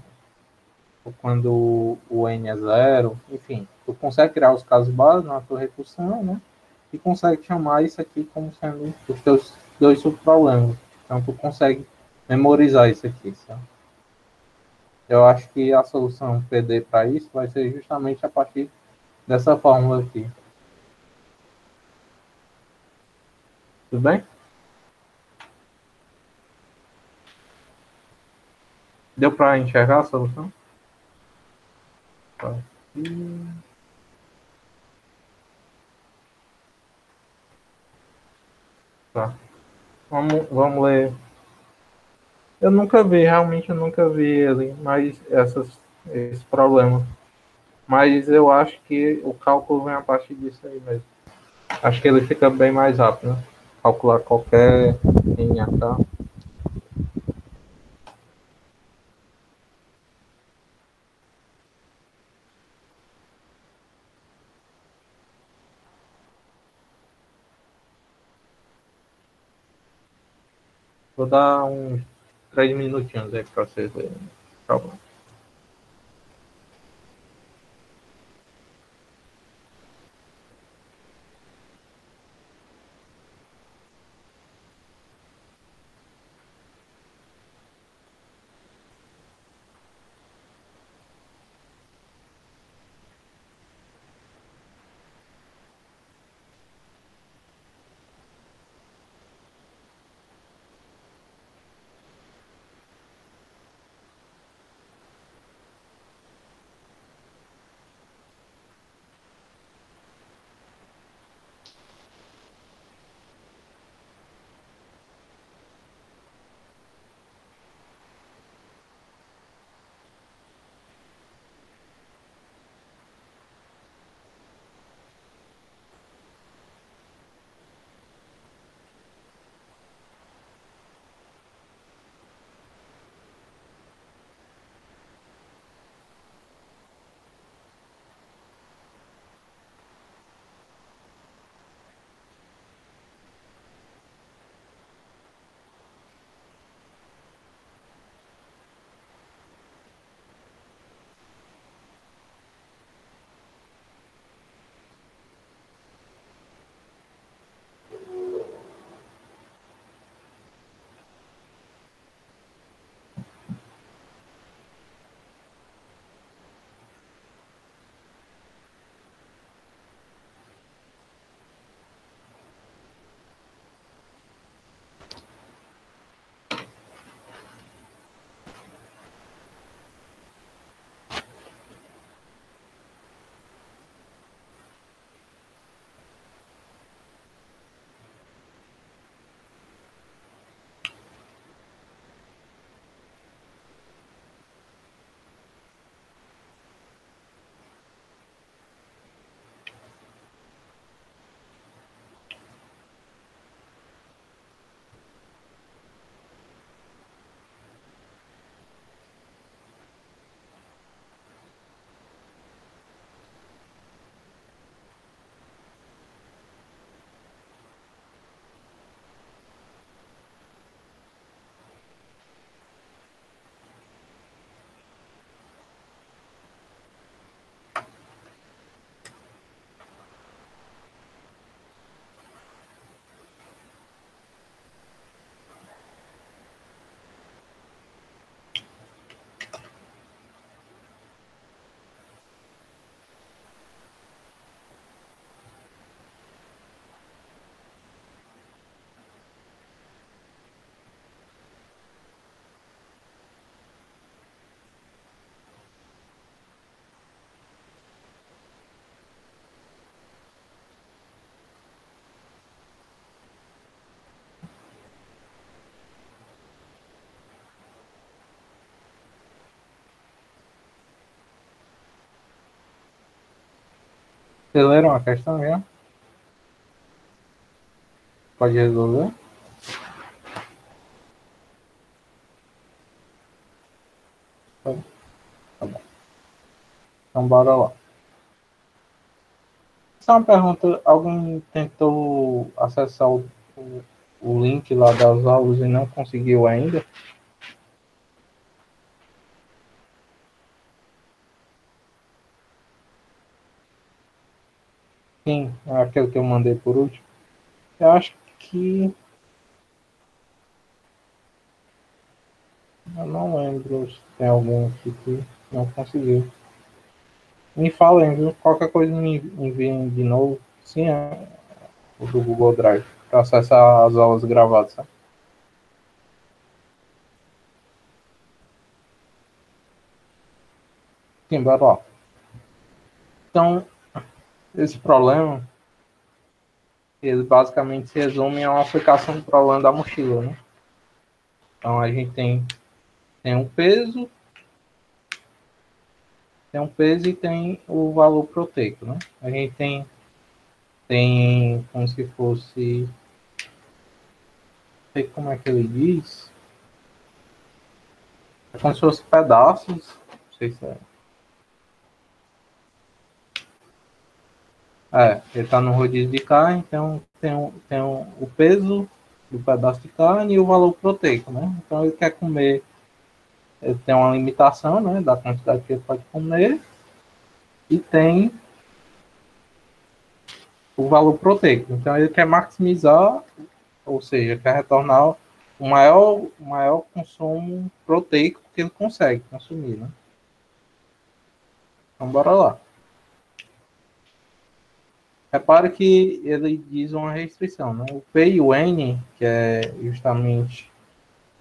ou quando o N é zero, enfim. Tu consegue criar os casos básicos na tua recursão, né? E consegue chamar isso aqui como sendo os teus dois subproblemas. Então, tu consegue memorizar isso aqui, sabe? Eu acho que a solução PD para isso vai ser justamente a partir dessa fórmula aqui. Tudo bem? Deu para enxergar a solução? Tá. Tá. Vamos ler. Eu nunca vi, realmente eu nunca vi ele, mas esse problema. Mas eu acho que o cálculo vem a partir disso aí mesmo. Acho que ele fica bem mais rápido, né? Calcular qualquer NH. Vou dar uns 3 minutinhos aí para vocês verem o problema. Vocês leram a questão já? Pode resolver? Tá bom. Então, bora lá. Só uma pergunta: alguém tentou acessar o link lá das aulas e não conseguiu ainda? Sim, é aquele que eu mandei por último. Eu acho que. Eu não lembro se tem algum aqui que não conseguiu. Me falem, viu? Qualquer coisa me enviem de novo. Sim, é o do Google Drive. Para acessar as aulas gravadas, sabe? Sim, bora lá. Então, esse problema, ele basicamente se resume a uma aplicação do problema da mochila, né? Então, a gente tem um peso e tem o valor proteico, né? A gente tem como se fosse, não sei como é que ele diz, é como se fosse pedaços, não sei se ele está no rodízio de carne, então tem o peso do pedaço de carne e o valor proteico, né? Então ele quer comer, ele tem uma limitação, né, da quantidade que ele pode comer e tem o valor proteico. Então ele quer maximizar, ou seja, quer retornar o maior consumo proteico que ele consegue consumir, né? Então bora lá. Repare que ele diz uma restrição, né? O P e o N, que é justamente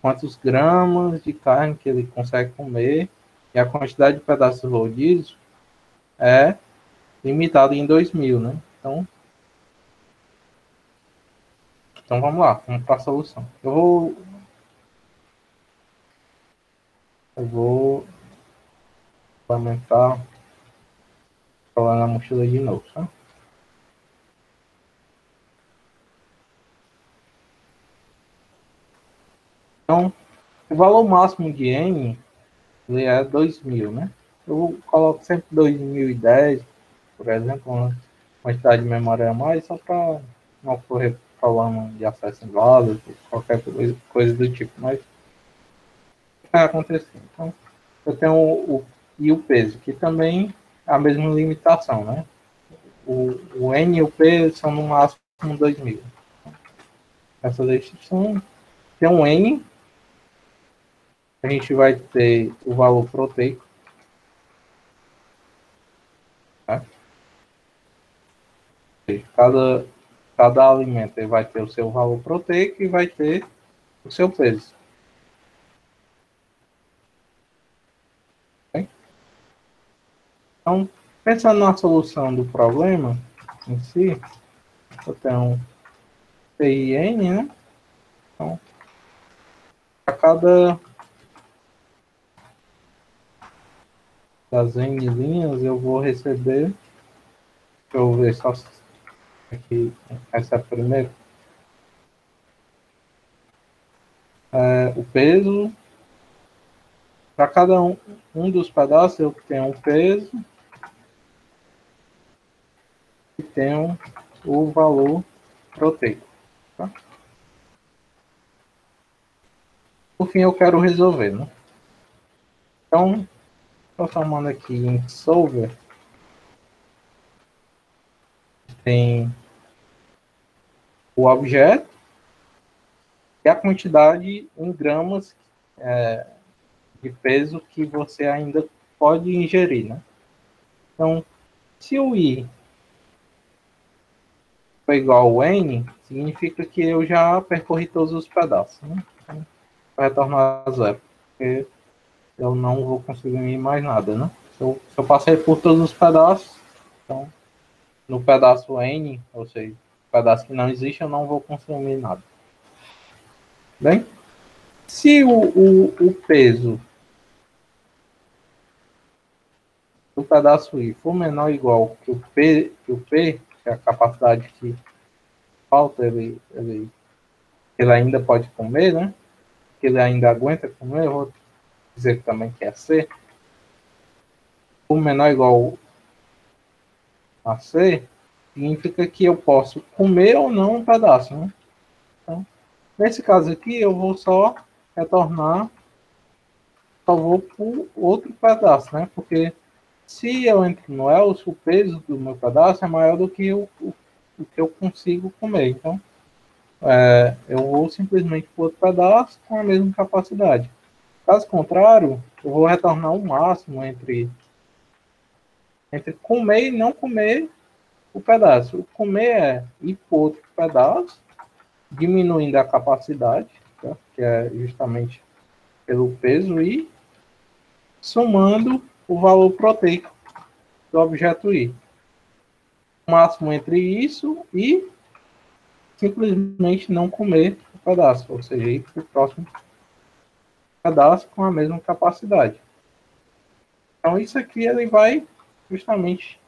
quantos gramas de carne que ele consegue comer e a quantidade de pedaços de rodízio é limitado em 2.000, né? Então vamos lá, vamos para a solução. Eu vou implementar falar na mochila de novo, tá? Então, o valor máximo de N ele é 2.000, né? Eu coloco sempre 2010, por exemplo, uma quantidade de memória a mais, só para não ocorrer problema de acesso inválido, qualquer coisa do tipo, mas vai acontecer. Então, eu tenho e o peso, que também é a mesma limitação, né? O N e o P são no máximo 2.000. Essa descrição tem um N, a gente vai ter o valor proteico, tá? Cada, cada alimento vai ter o seu valor proteico e vai ter o seu peso. Okay? Então, pensando na solução do problema em si, eu tenho P e N, né? Então, a cada das N linhas eu vou receber, deixa eu ver só aqui, essa é a primeira, o peso. Para cada um dos pedaços eu tenho um peso e tenho o valor proteico. Tá? Por fim, eu quero resolver, né? Então, transformando aqui em solver, tem o objeto e a quantidade em gramas de peso que você ainda pode ingerir, né? Então, se o I for igual ao N, significa que eu já percorri todos os pedaços, né? Então, vai retornar a zero, porque eu não vou conseguir mais nada, né? Se eu passei por todos os pedaços, então, no pedaço N, ou seja, pedaço que não existe, eu não vou consumir nada. Bem, se o peso do pedaço I for menor ou igual que o P, que é a capacidade que falta, ele ainda pode comer, né? Que ele ainda aguenta comer, eu vou dizer também que é C. For menor ou igual a C, significa que eu posso comer ou não um pedaço, né? Então, nesse caso aqui, eu vou só retornar, só vou por outro pedaço, né? Porque se eu entro no else, o peso do meu pedaço é maior do que o que eu consigo comer. Então, eu vou simplesmente por outro pedaço com a mesma capacidade. Caso contrário, eu vou retornar o máximo entre comer e não comer o pedaço. O comer é ir por outro pedaço, diminuindo a capacidade, tá? Que é justamente pelo peso, e somando o valor proteico do objeto I. O máximo entre isso e simplesmente não comer o pedaço, ou seja, ir para o próximo pedaço com a mesma capacidade. Então, isso aqui ele vai justamente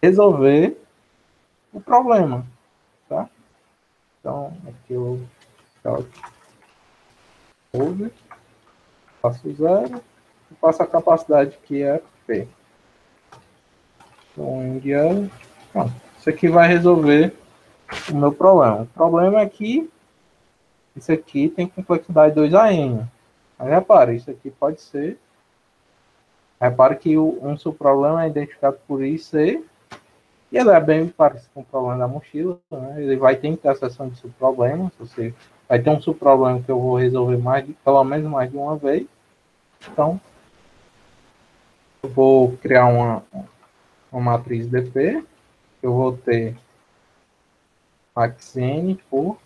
resolver o problema, tá? Então, aqui eu faço zero e faço a capacidade que é P. Então, isso aqui vai resolver o meu problema. O problema é que Isso aqui tem complexidade 2 AM. Mas repare, isso aqui pode ser. Repare que um subproblema é identificado por I C, e ele é bem parecido com o problema da mochila. Né? Ele vai ter interseção de subproblemas. Você vai ter um subproblema que eu vou resolver pelo menos mais de uma vez. Então, eu vou criar uma matriz DP. Eu vou ter max N por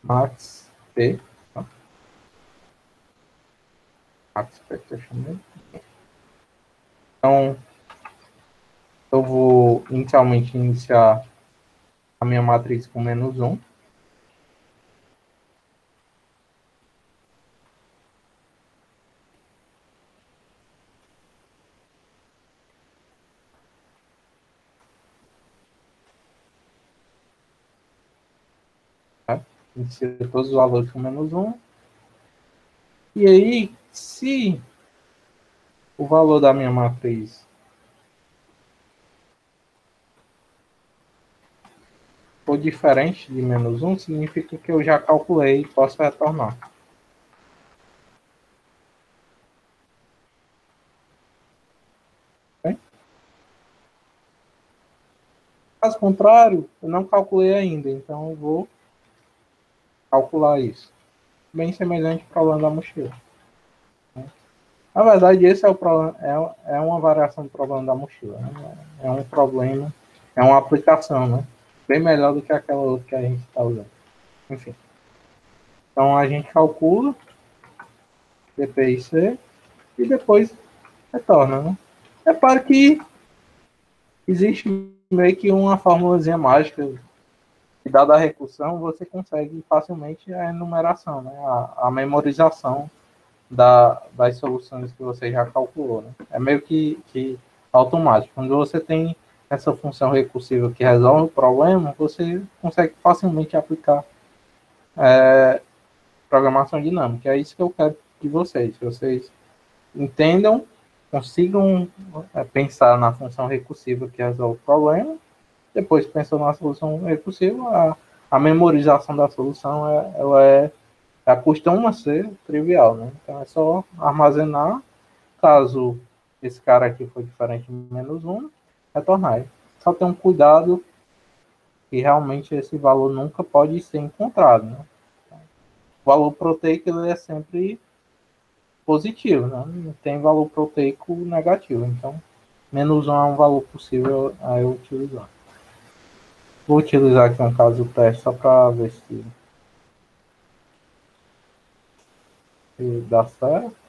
max P. Tá? Max P, então, eu vou inicialmente iniciar a minha matriz com -1. Tá? Inicia todos os valores com -1. E aí, se o valor da minha matriz for diferente de -1, significa que eu já calculei e posso retornar. Okay? Caso contrário, eu não calculei ainda, então eu vou calcular isso. Bem semelhante ao problema da mochila. Na verdade, esse é o problema, é uma variação do problema da mochila. Né? É um problema, é uma aplicação, né? Bem melhor do que aquela outra que a gente está usando. Enfim. Então a gente calcula DPIC e depois retorna, né? Repare que existe meio que uma formulazinha mágica que, dada a recursão, você consegue facilmente a enumeração, né? A memorização das soluções que você já calculou. Né? É meio que automático. Quando você tem essa função recursiva que resolve o problema, você consegue facilmente aplicar programação dinâmica. É isso que eu quero de vocês. Vocês entendam, consigam pensar na função recursiva que resolve o problema, depois pensou na solução recursiva, a memorização da solução ela costuma ser trivial, né? Então é só armazenar, caso esse cara aqui for diferente de -1, retornar. Só ter um cuidado que realmente esse valor nunca pode ser encontrado, né? O valor proteico ele é sempre positivo, né? Não tem valor proteico negativo, então -1 é um valor possível a eu utilizar. Vou utilizar aqui um caso teste só para ver se dá certo.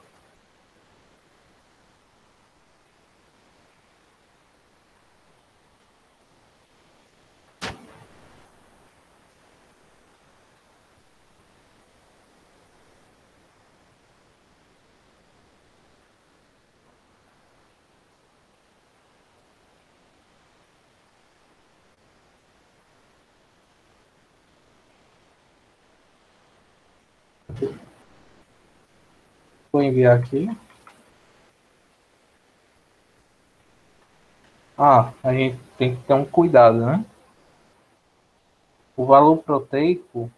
Vou enviar aqui. A gente tem que ter um cuidado, né? O valor proteico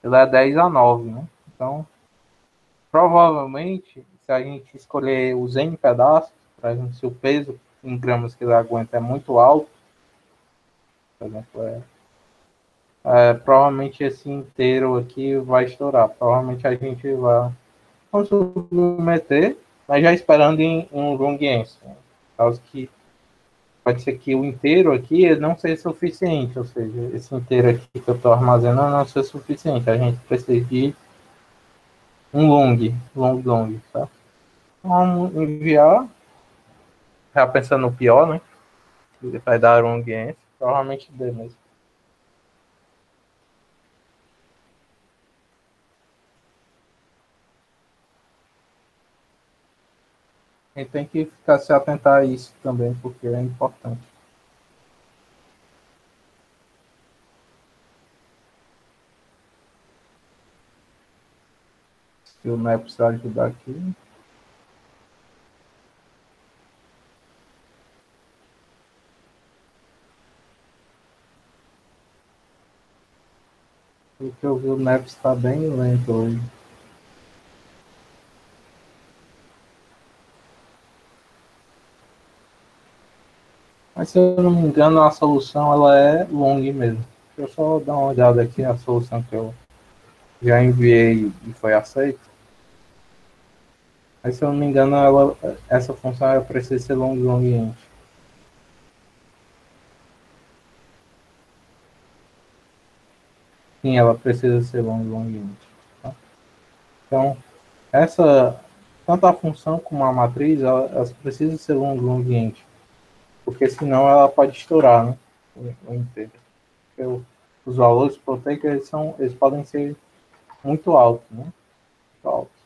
ele é 10 a 9, né? Então, provavelmente, se a gente escolher os N pedaços, por exemplo, se o peso em gramas que ele aguenta é muito alto, por exemplo, provavelmente esse inteiro aqui vai estourar. Provavelmente a gente vai submeter, mas já esperando em um long answer. Né? Caso que pode ser que o inteiro aqui não seja suficiente, ou seja, esse inteiro aqui que eu estou armazenando não seja suficiente. A gente precisa de um long, tá? Vamos enviar, já pensando no pior, né? Ele vai dar long answer, provavelmente dê mesmo. A gente tem que ficar se atentar a isso também, porque é importante. Se o NEP precisar ajudar aqui. O que eu vi, o Neps está bem lento hoje. Mas se eu não me engano, a solução ela é long mesmo. Deixa eu só dar uma olhada aqui na solução que eu já enviei e foi aceita. Mas se eu não me engano, essa função ela precisa ser long long int. Sim, ela precisa ser long long int. Tá? Então, essa tanto a função como a matriz, elas precisam ser long long int, porque senão ela pode estourar, né? O inteiro. Porque os valores proteicos eles podem ser muito altos, né? Muito altos.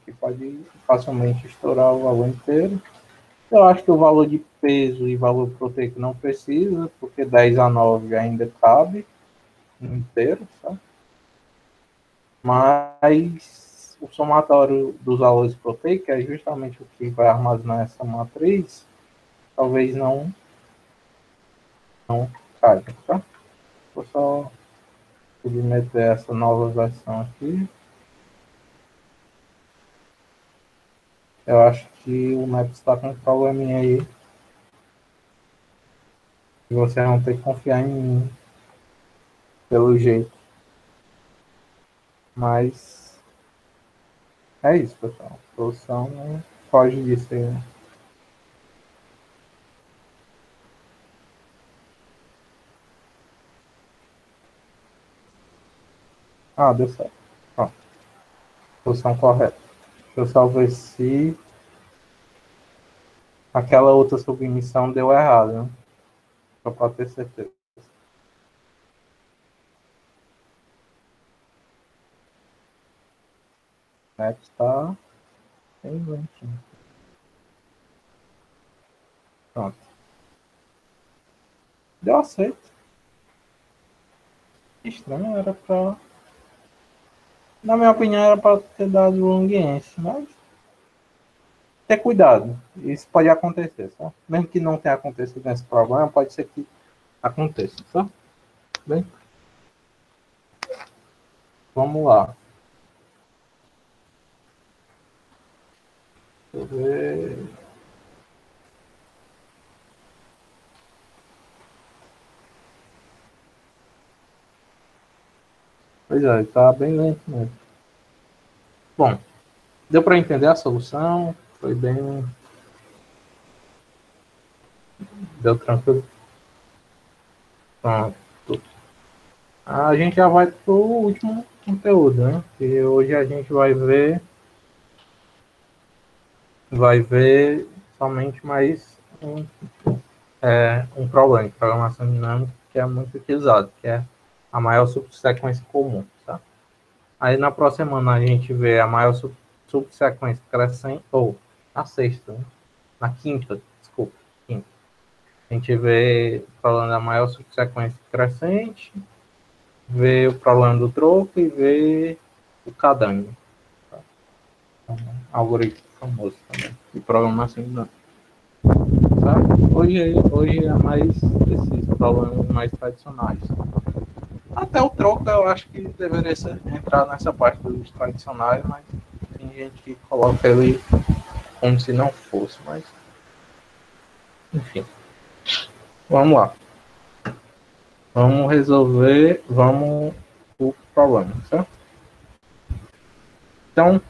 Que pode facilmente estourar o valor inteiro. Eu acho que o valor de peso e valor proteico não precisa, porque 10 a 9 ainda cabe inteiro, tá? Mas o somatório dos valores proteicos, que é justamente o que vai armazenar essa matriz, talvez não caiba, tá? Vou só submeter essa nova versão aqui. Eu acho que o Maps está com um probleminha aí. E você não tem que confiar em mim, pelo jeito. Mas é isso, pessoal. A solução não foge disso aí, né? Ah, deu certo. Ó, solução correta. Deixa eu só ver se aquela outra submissão deu errado, né? Só para ter certeza. O Net está bem lentinho. Pronto. Deu aceito. Estranho, era para. Na minha opinião, era para ter dado longuiense, mas ter cuidado. Isso pode acontecer, tá? Mesmo que não tenha acontecido nesse problema, pode ser que aconteça, tá? Bem, vamos lá. Deixa eu ver. Pois é, tá bem lento mesmo. Bom, deu para entender a solução? Foi bem. Deu tranquilo? Pronto. A gente já vai para o último conteúdo, né? E hoje a gente vai ver somente mais um problema de programação dinâmica que é muito utilizado, que é a maior subsequência comum, tá? Aí na próxima semana a gente vê a maior subsequência crescente, ou a sexta, né? Na quinta, desculpa, quinta. A gente vê falando da maior subsequência crescente, vê o problema do troco e vê o cadanho. Tá? Um algoritmo famoso também, de programação dinâmica. Sabe? Hoje é mais esses problemas mais tradicionais. Até o troco eu acho que deveria entrar nessa parte dos tradicionais, mas tem gente que coloca ele como se não fosse, mas enfim. Vamos lá. Vamos o problema, certo? Então,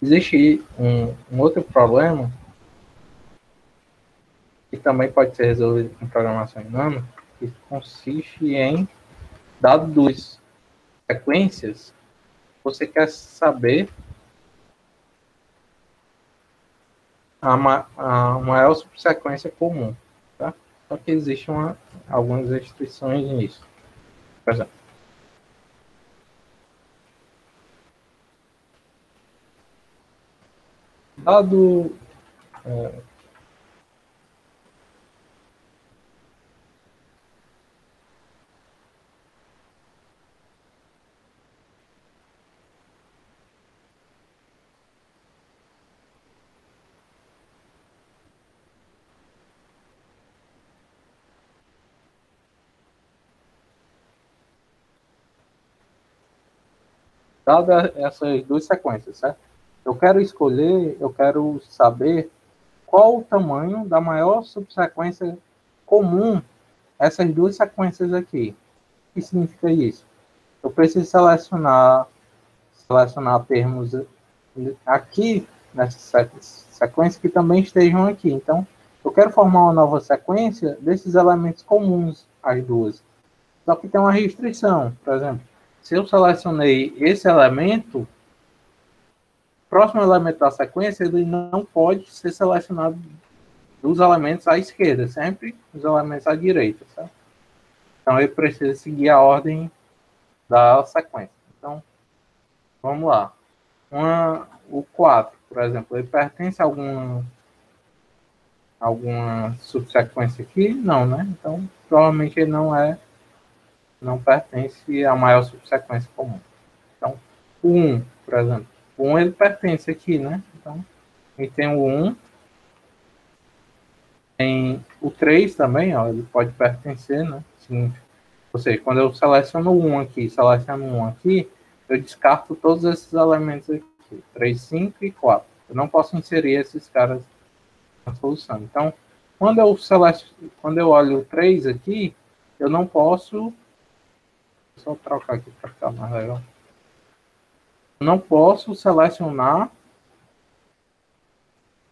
existe um outro problema que também pode ser resolvido com programação dinâmica, que consiste em, dado duas sequências, você quer saber a maior subsequência comum, tá? Só que existem algumas restrições nisso. Por exemplo, dado dadas essas duas sequências, certo? Eu quero saber qual o tamanho da maior subsequência comum a essas duas sequências aqui. O que significa isso? Eu preciso selecionar termos aqui nessa sequência que também estejam aqui. Então, eu quero formar uma nova sequência desses elementos comuns às duas. Só que tem uma restrição. Por exemplo, se eu selecionei esse elemento, o próximo elemento da sequência ele não pode ser selecionado dos elementos à esquerda, sempre os elementos à direita. Certo? Então, ele precisa seguir a ordem da sequência. Então, vamos lá. O 4, por exemplo, ele pertence a alguma subsequência aqui? Não, né? Então, provavelmente ele não pertence à maior subsequência comum. Então, o 1, por exemplo. O 1 ele pertence aqui, né? Então, a gente tem o 1. Tem o 3 também, ó, ele pode pertencer, né? Ou seja, quando eu seleciono o 1 aqui, eu descarto todos esses elementos aqui. 3, 5 e 4. Eu não posso inserir esses caras na solução. Então, quando eu olho o 3 aqui, eu não posso... Só trocar aqui para ficar mais legal. Eu não posso selecionar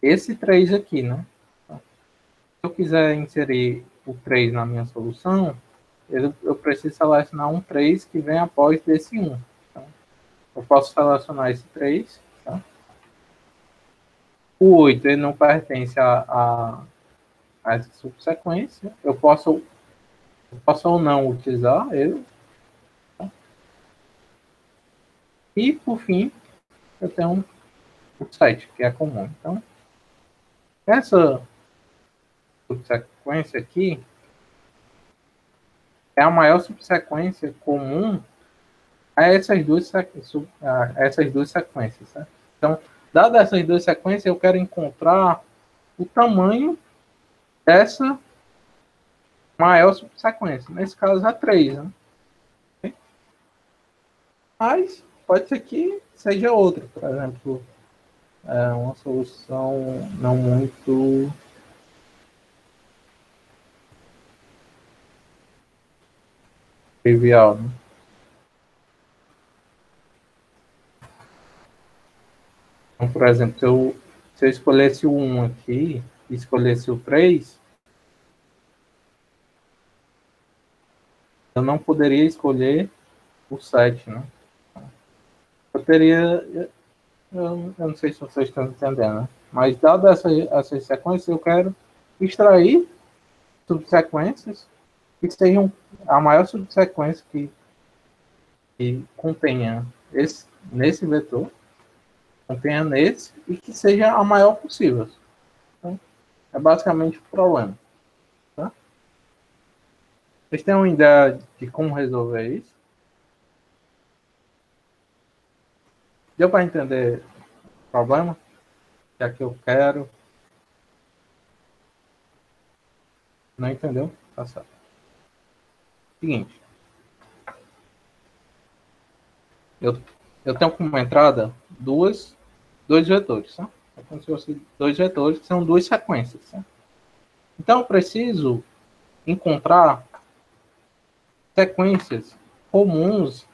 esse 3 aqui, né? Então, se eu quiser inserir o 3 na minha solução, eu preciso selecionar um 3 que vem após desse 1. Então, eu posso selecionar esse 3. Tá? O 8 ele não pertence a essa subsequência. Eu posso ou não utilizar ele. Tá? E, por fim, eu tenho o 7, que é comum. Então, essa subsequência aqui é a maior subsequência comum a essas duas sequências. Certo? Então, dadas essas duas sequências, eu quero encontrar o tamanho dessa maior subsequência. Nesse caso, a 3. Né? Mas pode ser que seja outra. Por exemplo, uma solução não muito trivial. Né? Então, por exemplo, se eu escolhesse o 1 aqui e escolhesse o 3, eu não poderia escolher o 7, né? Eu teria... Eu não sei se vocês estão entendendo, né? Mas, dada essas sequências, eu quero extrair subsequências que sejam a maior subsequência que contenha nesse vetor, contenha nesse, e que seja a maior possível. Então, é basicamente o problema. Tá? Vocês têm uma ideia de como resolver isso? Deu para entender o problema? Já que eu quero. Não entendeu? Tá certo. Seguinte. Eu tenho como entrada dois vetores. Tá? É como se fossem dois vetores, que são duas sequências. Tá? Então, eu preciso encontrar sequências comuns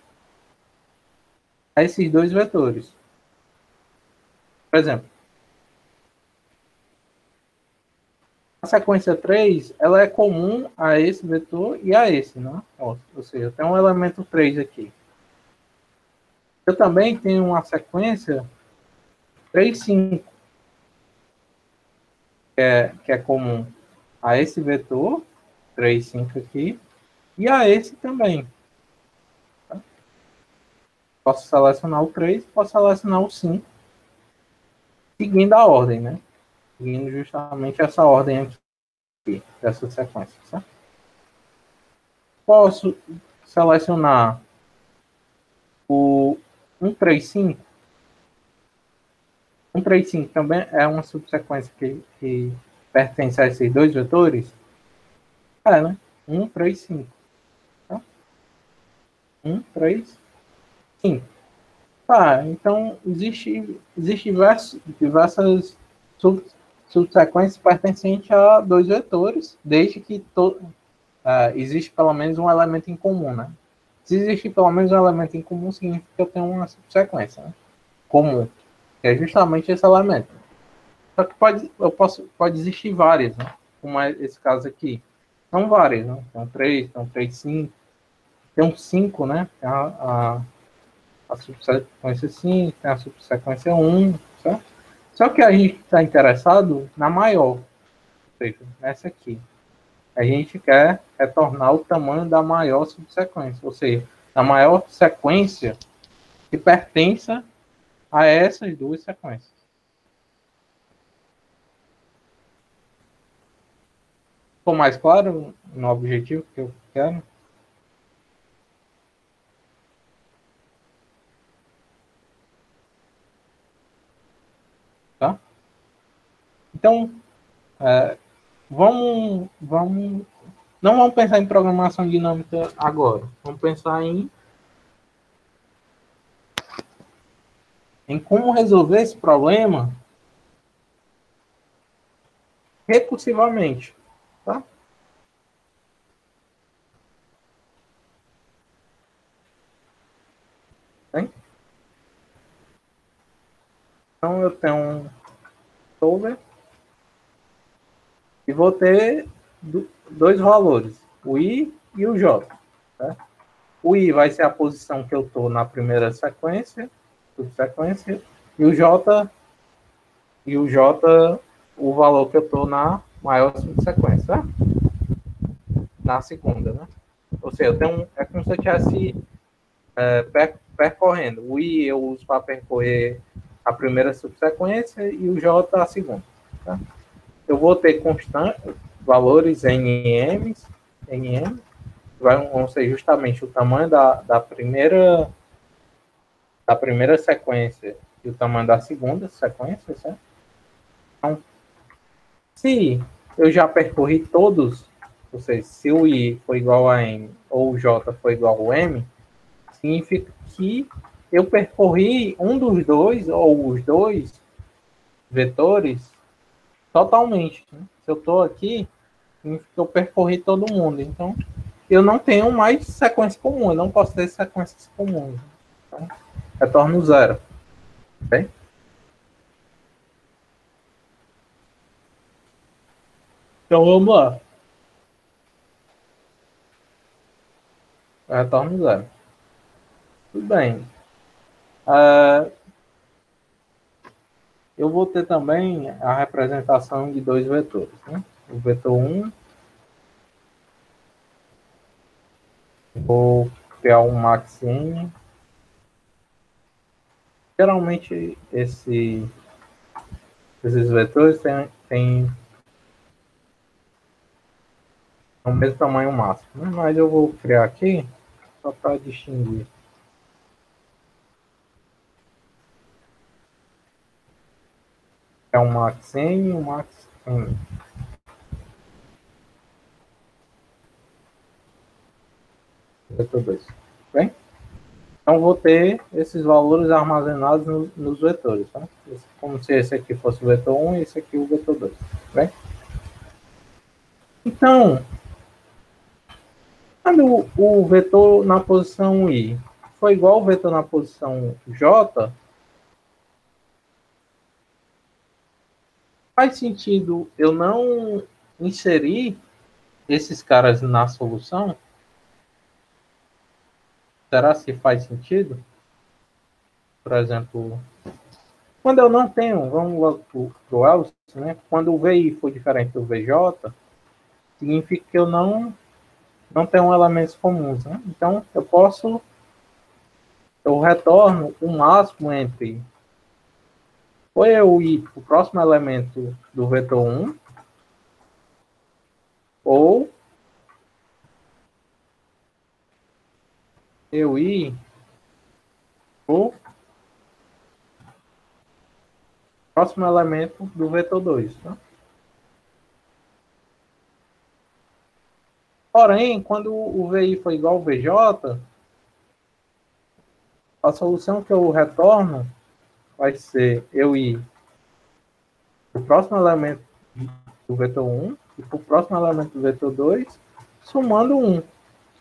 a esses dois vetores. Por exemplo, a sequência 3, ela é comum a esse vetor e a esse, né? Ou seja, tem um elemento 3 aqui. Eu também tenho uma sequência 3, 5, que é comum a esse vetor, 3, 5 aqui, e a esse também. Tá? Posso selecionar o 3, posso selecionar o 5, seguindo a ordem, né? Seguindo justamente essa ordem aqui, dessa sequência. Certo? Posso selecionar o 135. 135 também é uma subsequência que pertence a esses dois vetores? É, né? 135. Tá? 135. Tá, então existe diversas sub, subsequências pertencentes a dois vetores, desde que existe pelo menos um elemento em comum, né? Se existe pelo menos um elemento em comum, significa que eu tenho uma subsequência, né? Comum, que é justamente esse elemento. Só que pode existir várias, né? Como é esse caso aqui. São várias, né? São três, cinco. Tem um 5, né? Tem a subsequência 5, tem a subsequência um, certo? Só que a gente está interessado na maior, ou seja, nessa aqui. A gente quer retornar o tamanho da maior subsequência, ou seja, a maior sequência que pertença a essas duas sequências. Ficou mais claro no objetivo que eu quero? Tá? Então, vamos, não vamos pensar em programação dinâmica agora. Vamos pensar em como resolver esse problema recursivamente. Tá? Bem? Então, eu tenho um solver e vou ter dois valores, o i e o j. Tá? O i vai ser a posição que eu estou na primeira sequência, subsequência, e o j o valor que eu estou na maior subsequência, tá? Na segunda, né? Ou seja, é como se eu estivesse percorrendo. O i eu uso para percorrer a primeira subsequência e o j a segunda. Tá? Eu vou ter valores nm, vão ser justamente o tamanho da primeira sequência e o tamanho da segunda sequência, certo? Então, se eu já percorri todos, ou seja, se o i for igual a m ou o j for igual a m, significa que eu percorri um dos dois ou os dois vetores totalmente. Né? Se eu estou aqui, significa que eu percorri todo mundo. Então, eu não tenho mais sequência comum, eu não posso ter sequências comuns. Então, retorno zero. Okay? Então, vamos lá. Retorno zero. Tudo bem. Uh, eu vou ter também a representação de dois vetores. Né? O vetor 1, vou criar um max n. Geralmente, esses vetores têm o mesmo tamanho máximo. Né? Mas eu vou criar aqui só para distinguir. É um max n e um max n. Vetor 2. Bem? Então, vou ter esses valores armazenados nos vetores. Tá? Como se esse aqui fosse o vetor 1 e esse aqui o vetor 2. Bem? Então, quando o vetor na posição i foi igual ao vetor na posição j, faz sentido eu não inserir esses caras na solução? Será que faz sentido? Por exemplo, quando eu não tenho, vamos lá para o else, né? Quando o VI for diferente do VJ, significa que eu não tenho elementos comuns, né? Então, eu retorno o máximo entre ou eu ir para o próximo elemento do vetor 1, ou eu ir para o próximo elemento do vetor 2. Tá? Porém, quando o VI for igual ao VJ, a solução que eu retorno vai ser eu ir para o próximo elemento do vetor 1 e para o próximo elemento do vetor 2, somando 1.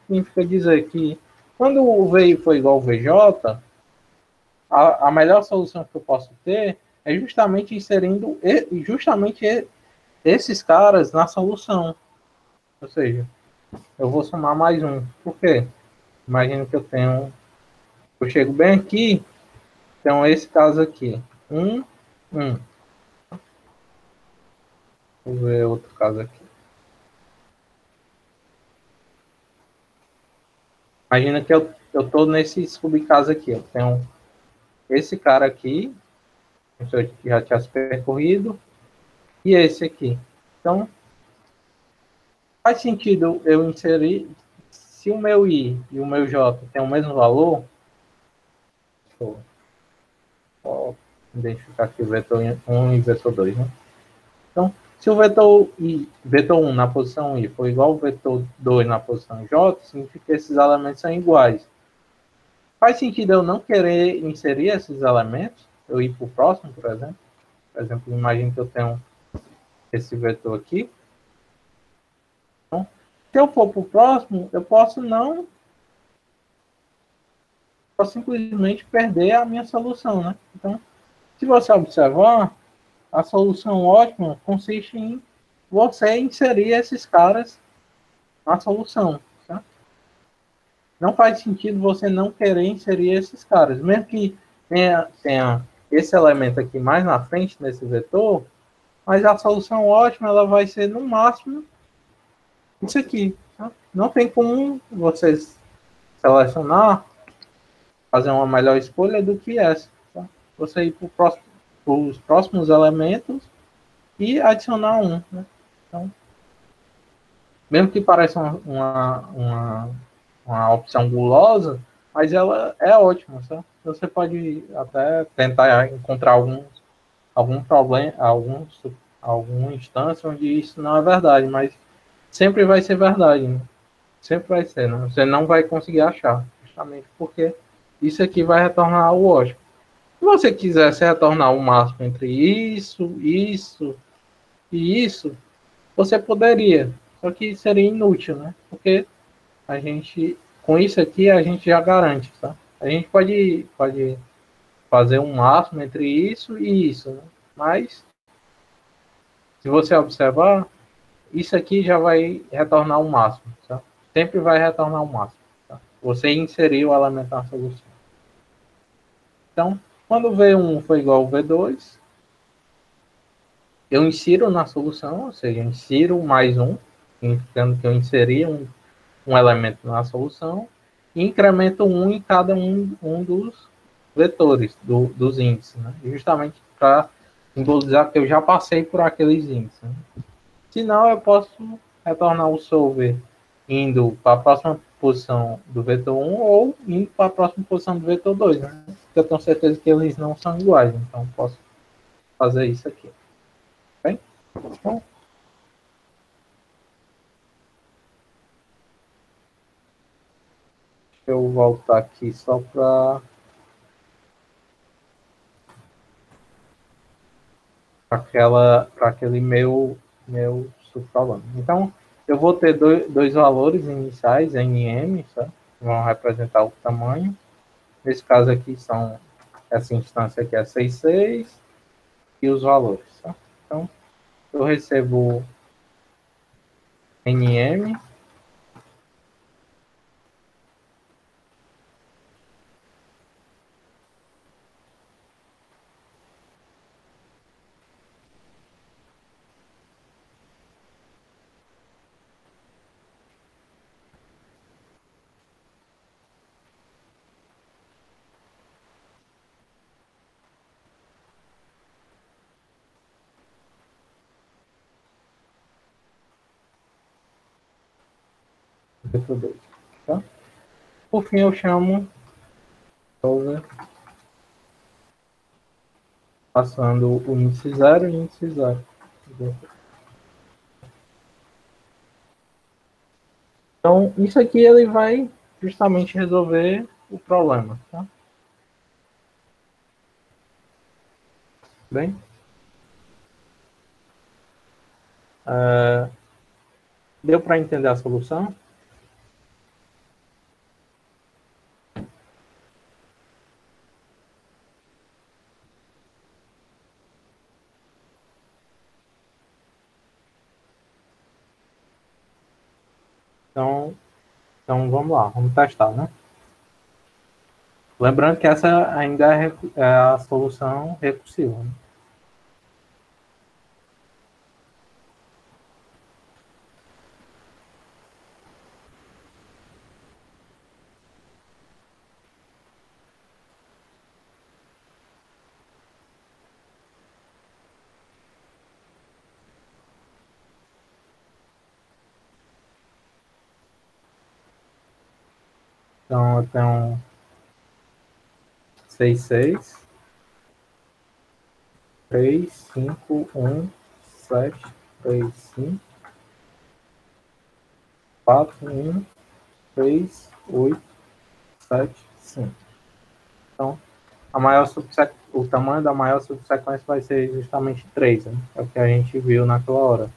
Significa dizer que quando o VI for igual ao VJ, a melhor solução que eu posso ter é justamente inserindo justamente esses caras na solução. Ou seja, eu vou somar mais um. Por quê? Imagina que eu chego bem aqui, então esse caso aqui, 1, 1. Vou ver outro caso aqui. Imagina que eu estou nesse subcaso aqui. Eu tenho esse cara aqui, que já tinha percorrido, e esse aqui. Então, faz sentido eu inserir, se o meu I e o meu J tem o mesmo valor, deixa eu identificar aqui o vetor 1 e o vetor 2, né? Então, se o vetor 1 na posição I for igual ao vetor 2 na posição J, significa que esses elementos são iguais. Faz sentido eu não querer inserir esses elementos, eu ir para o próximo, por exemplo. Por exemplo, imagine que eu tenho esse vetor aqui. Então, se eu for para o próximo, eu posso simplesmente perder a minha solução, né? Então, se você observar, a solução ótima consiste em você inserir esses caras na solução. Tá? Não faz sentido você não querer inserir esses caras. Mesmo que tenha esse elemento aqui mais na frente nesse vetor, mas a solução ótima ela vai ser, no máximo, isso aqui. Tá? Não tem como vocês selecionar, fazer uma melhor escolha do que essa. Tá? Você ir para os próximos elementos e adicionar um. Né? Então, mesmo que pareça uma opção gulosa, mas ela é ótima. Tá? Você pode até tentar encontrar algum problema, alguma instância onde isso não é verdade, mas sempre vai ser verdade. Né? Sempre vai ser. Né? Você não vai conseguir achar, justamente porque isso aqui vai retornar o ótimo. Se você quisesse retornar o máximo entre isso e isso, você poderia. Só que seria inútil, né? Porque com isso aqui, a gente já garante, tá? A gente pode fazer um máximo entre isso e isso, né? Mas, se você observar, isso aqui já vai retornar o máximo, tá? Sempre vai retornar o máximo. Tá? Você inseriu o elemento na solução. Então, quando o V1 for igual ao V2, eu insiro na solução, ou seja, eu insiro mais um, significando que eu inseri um elemento na solução, e incremento um em cada um dos vetores, dos índices, né? Justamente para simbolizar que eu já passei por aqueles índices. Né? Se não, eu posso retornar o solver indo para a próxima posição do vetor 1 ou indo para a próxima posição do vetor 2. Né? Porque eu tenho certeza que eles não são iguais, então posso fazer isso aqui. Bem? Então, deixa eu voltar aqui só para aquele meu subprograma. Então, eu vou ter dois valores iniciais, NM, tá? Que vão representar o tamanho. Nesse caso aqui, essa instância aqui é 66 e os valores. Tá? Então, eu recebo NM, vetor 2. Tá? Por fim, eu chamo solver, passando o índice 0 e o índice 0. Então, isso aqui ele vai justamente resolver o problema. Tá? Bem, deu para entender a solução? Então vamos lá, vamos testar, né? Lembrando que essa ainda é a solução recursiva, né? Então eu tenho 6, 6, 3, 5, 1, 7, 3, 5, 4, 1, 3, 8, 7, 5. Então, o tamanho da maior subsequência vai ser justamente 3, né? É o que a gente viu naquela hora.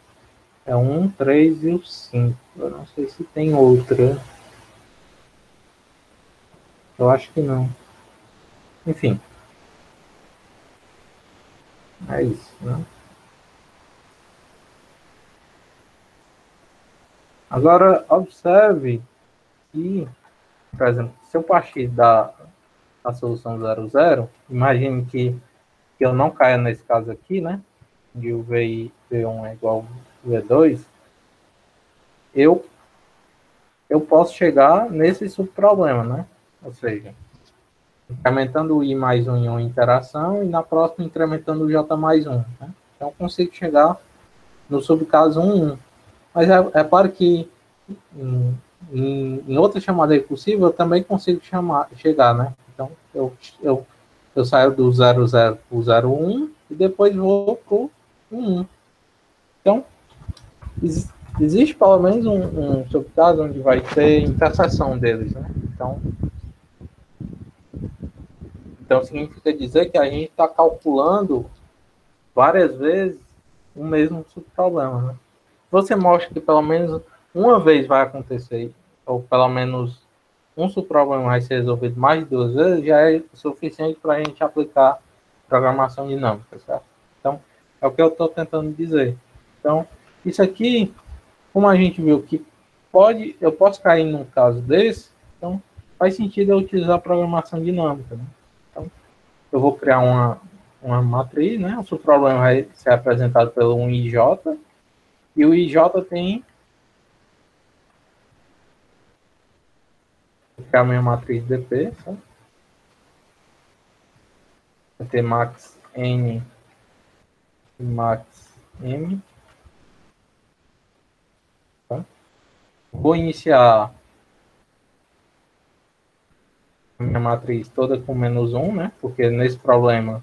É 1, 3 e o 5. Eu não sei se tem outra. Eu acho que não. Enfim, é isso, né? Agora, observe que, por exemplo, se eu partir da solução 0, imagine que eu não caia nesse caso aqui, né? De o V1 é igual ao V2, eu, eu posso chegar nesse subproblema, né? Ou seja, incrementando o I mais 1 em uma interação e na próxima incrementando o J mais 1. Né? Então, eu consigo chegar no subcaso 1, 1. Mas é claro que em outra chamada recursiva eu também consigo chegar, né? Então, eu saio do 00 para o 01 e depois vou para o 11. Então, existe pelo menos um subcaso onde vai ter interseção deles, né? Então significa dizer que a gente está calculando várias vezes o mesmo subproblema, né? Você mostra que pelo menos uma vez vai acontecer, ou pelo menos um subproblema vai ser resolvido mais de 2 vezes, já é suficiente para a gente aplicar programação dinâmica, certo? Então, é o que eu estou tentando dizer. Então, isso aqui, como a gente viu que eu posso cair num caso desse, então faz sentido eu utilizar a programação dinâmica, né? Então, eu vou criar uma matriz, né? O seu problema vai ser apresentado pelo um IJ, e o IJ tem a minha matriz DP, tá? Vai ter max N e max M. Tá? Vou iniciar a minha matriz toda com menos 1, né? Porque nesse problema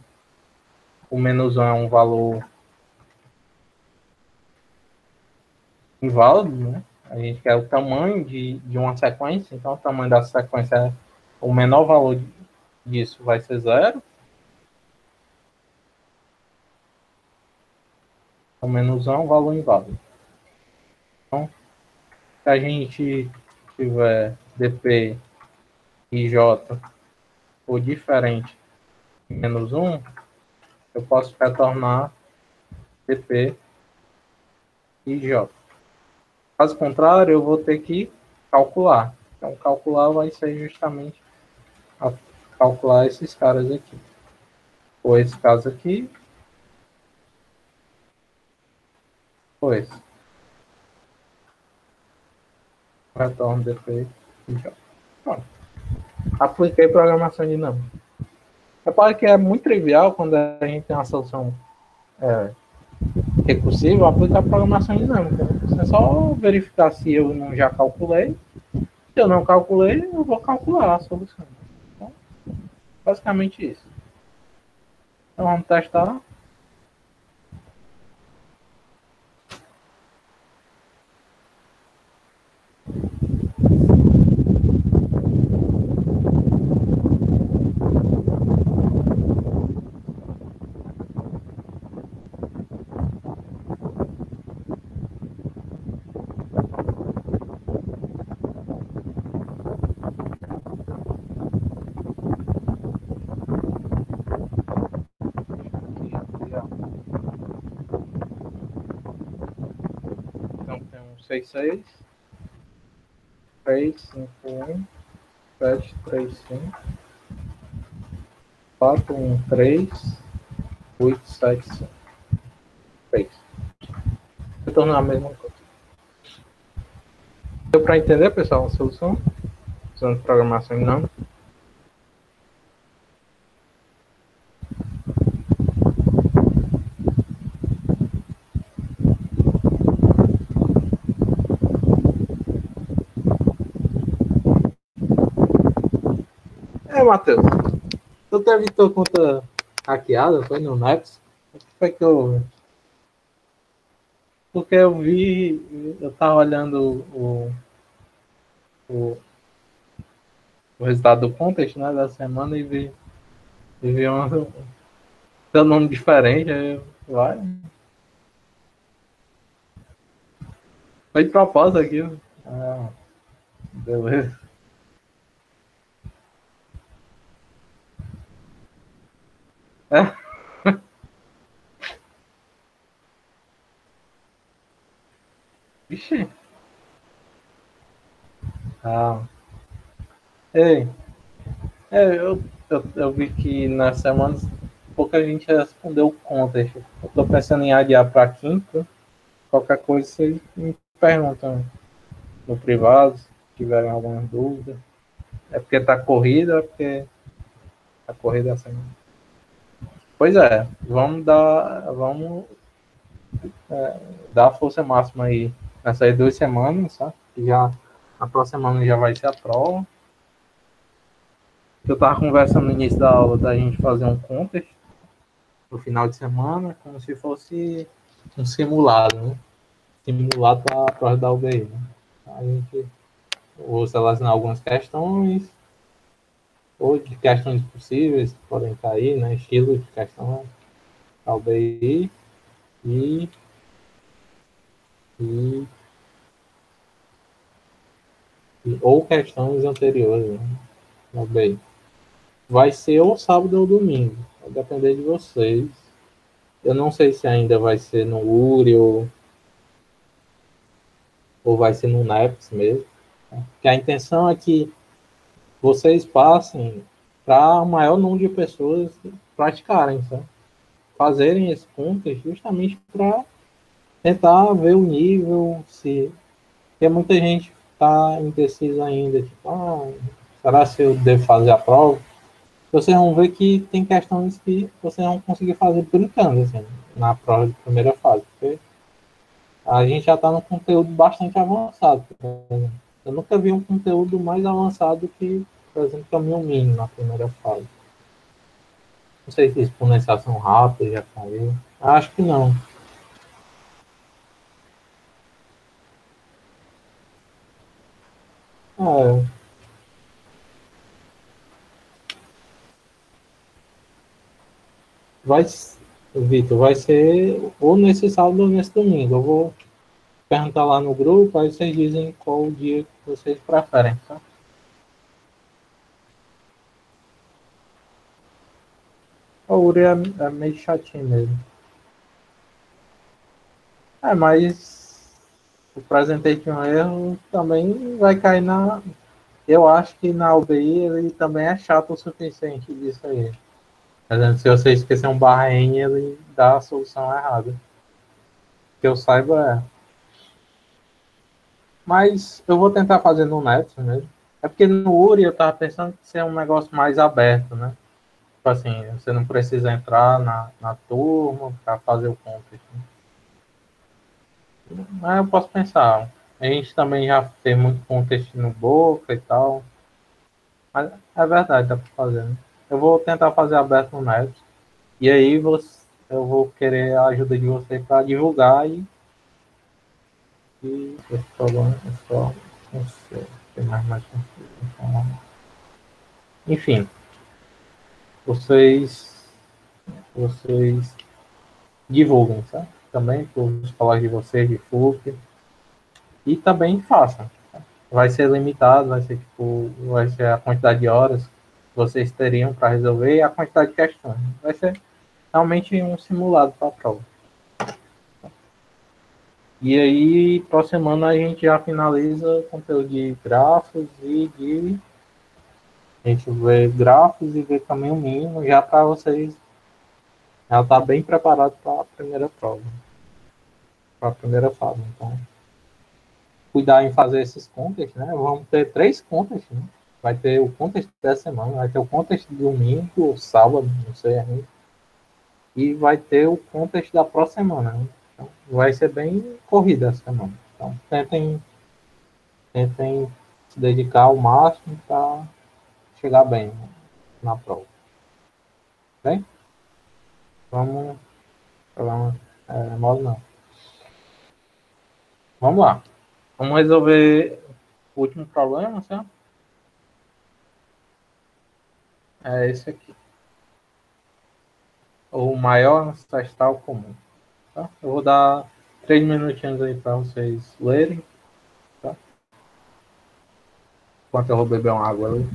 o menos 1 é um valor inválido, né? A gente quer o tamanho de uma sequência, então o tamanho da sequência, o menor valor disso vai ser 0. O menos 1 é um valor inválido. Então, se a gente tiver dp e j for diferente de menos 1, eu posso retornar dp e j. Caso contrário, eu vou ter que calcular. Então, calcular vai ser justamente calcular esses caras aqui. Ou esse caso aqui, ou esse. Retorno dp e j. Pronto. Apliquei programação dinâmica. Repare que é muito trivial quando a gente tem uma solução recursiva, aplicar programação dinâmica. É só verificar se eu não já calculei. Se eu não calculei, eu vou calcular a solução. Então, basicamente isso. Então vamos testar. 666 351 735 413 875. Fez. Retornou a mesma coisa. Deu para entender, pessoal, a solução? Usando programação dinâmica. Matheus, tu teve tua conta hackeada, foi no Nets? O que foi que eu... Porque eu vi, eu tava olhando o resultado do contest, né, da semana e vi seu nome diferente, aí vai. Foi de propósito aquilo. Ah, beleza. É. Vixe. Ah. Ei, eu vi que nas semanas pouca gente respondeu o contest. Eu tô pensando em adiar para quinta. Qualquer coisa vocês me perguntam no privado, se tiverem alguma dúvida. É porque tá corrida, é porque tá corrida assim. Pois é, vamos dar a força máxima aí nessas 2 semanas, sabe? Já a próxima semana já vai ser a prova. Eu tava conversando no início da aula da gente fazer um contest no final de semana, como se fosse um simulado, né? Simulado para a prova da UBI, né? A gente vou selecionar algumas questões, ou de questões possíveis que podem cair, né? Estilo de questão da UBI e, e, ou questões anteriores, né? Da UBI. Vai ser ou sábado ou domingo, vai depender de vocês. Eu não sei se ainda vai ser no URI ou vai ser no NEPS mesmo. Porque a intenção é que vocês passem para o maior número de pessoas praticarem, sabe? Fazerem esse contest justamente para tentar ver o nível, se porque muita gente está indecisa ainda, tipo, será se eu devo fazer a prova? Vocês vão ver que tem questões que vocês vão conseguir fazer brincando, assim, na prova de primeira fase, porque a gente já está num conteúdo bastante avançado. Eu nunca vi um conteúdo mais avançado que, por exemplo, caminho mínimo na primeira fase. Não sei se exponenciação rápida já caiu. Acho que não. É, vai, Vitor, vai ser ou nesse sábado ou nesse domingo. Eu vou perguntar lá no grupo, aí vocês dizem qual o dia que vocês preferem, tá? A Uri é meio chatinho mesmo. Mas o presentei um erro também vai cair na. Eu acho que na UBI ele também é chato o suficiente disso aí. Por exemplo, se você esquecer um barra N, ele dá a solução errada. Que eu saiba é. Mas eu vou tentar fazer no Neto mesmo. É porque no Uri eu tava pensando que ser um negócio mais aberto, né? Tipo assim, você não precisa entrar na turma para fazer o contest. Mas eu posso pensar. A gente também já tem muito contest no Boca e tal. Mas é verdade, dá para fazer. Né? Eu vou tentar fazer aberto no Neto. E aí eu vou querer a ajuda de você para divulgar e esse problema é só. Não sei. Tem mais enfim, vocês divulguem, tá? Também para os colegas de vocês de FUP e também façam. Tá? Vai ser limitado, vai ser a quantidade de horas que vocês teriam para resolver e a quantidade de questões. Vai ser realmente um simulado para a prova. E aí, próxima semana a gente já finaliza o conteúdo de grafos e de. A gente vê grafos e vê também o mínimo, já para vocês já estar bem preparado para a primeira prova, para a primeira fase. Então, cuidar em fazer esses contas, né? Vamos ter 3 contas, né? Vai ter o contest dessa semana, vai ter o contest de domingo ou sábado, não sei ainda, e vai ter o contest da próxima semana, né? Então, vai ser bem corrida essa semana. Então, tentem se dedicar ao máximo para chegar bem, né, na prova. Ok? Vamos. Problema, modo não. Vamos lá. Vamos resolver o último problema, certo? É esse aqui. O maior ancestral comum. Tá? Eu vou dar 3 minutinhos aí para vocês lerem. Tá? Enquanto eu vou beber uma água ali.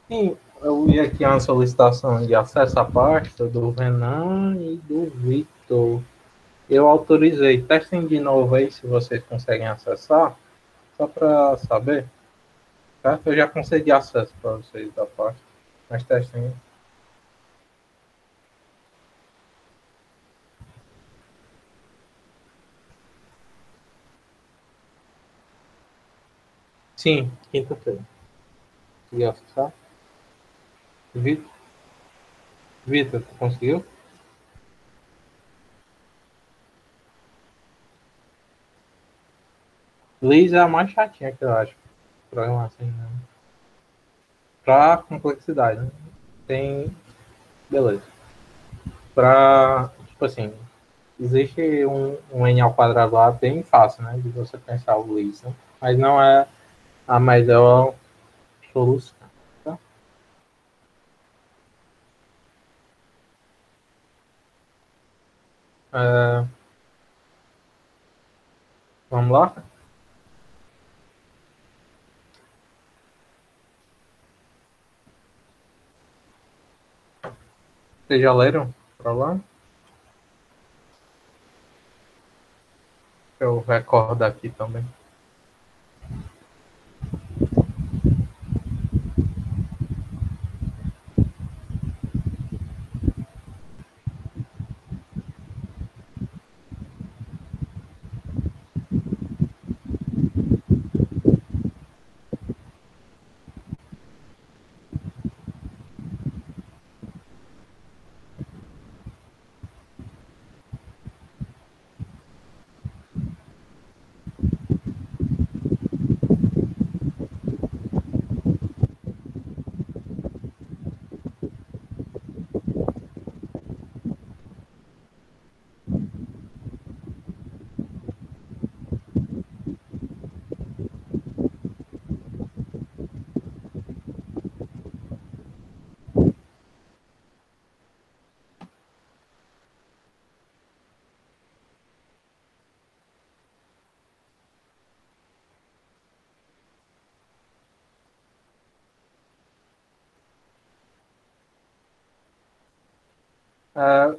Sim, eu vi aqui uma solicitação de acesso à pasta do Renan e do Victor. Eu autorizei. Testem de novo aí se vocês conseguem acessar, só para saber. Tá? Eu já concedi acesso para vocês da pasta. Mas testem. Sim, quinta-feira. Consegui acessar? Vitor, Vitor, tu conseguiu? Liz é a mais chatinha que eu acho. Programa assim, né? Pra complexidade, né? Tem. Beleza. Pra. Tipo assim, existe um N ao quadrado lá bem fácil, né? De você pensar o Liz, né? Mas não é a melhor solução. Tá? É, vamos lá? Vocês já leram o problema? Eu recordo aqui também.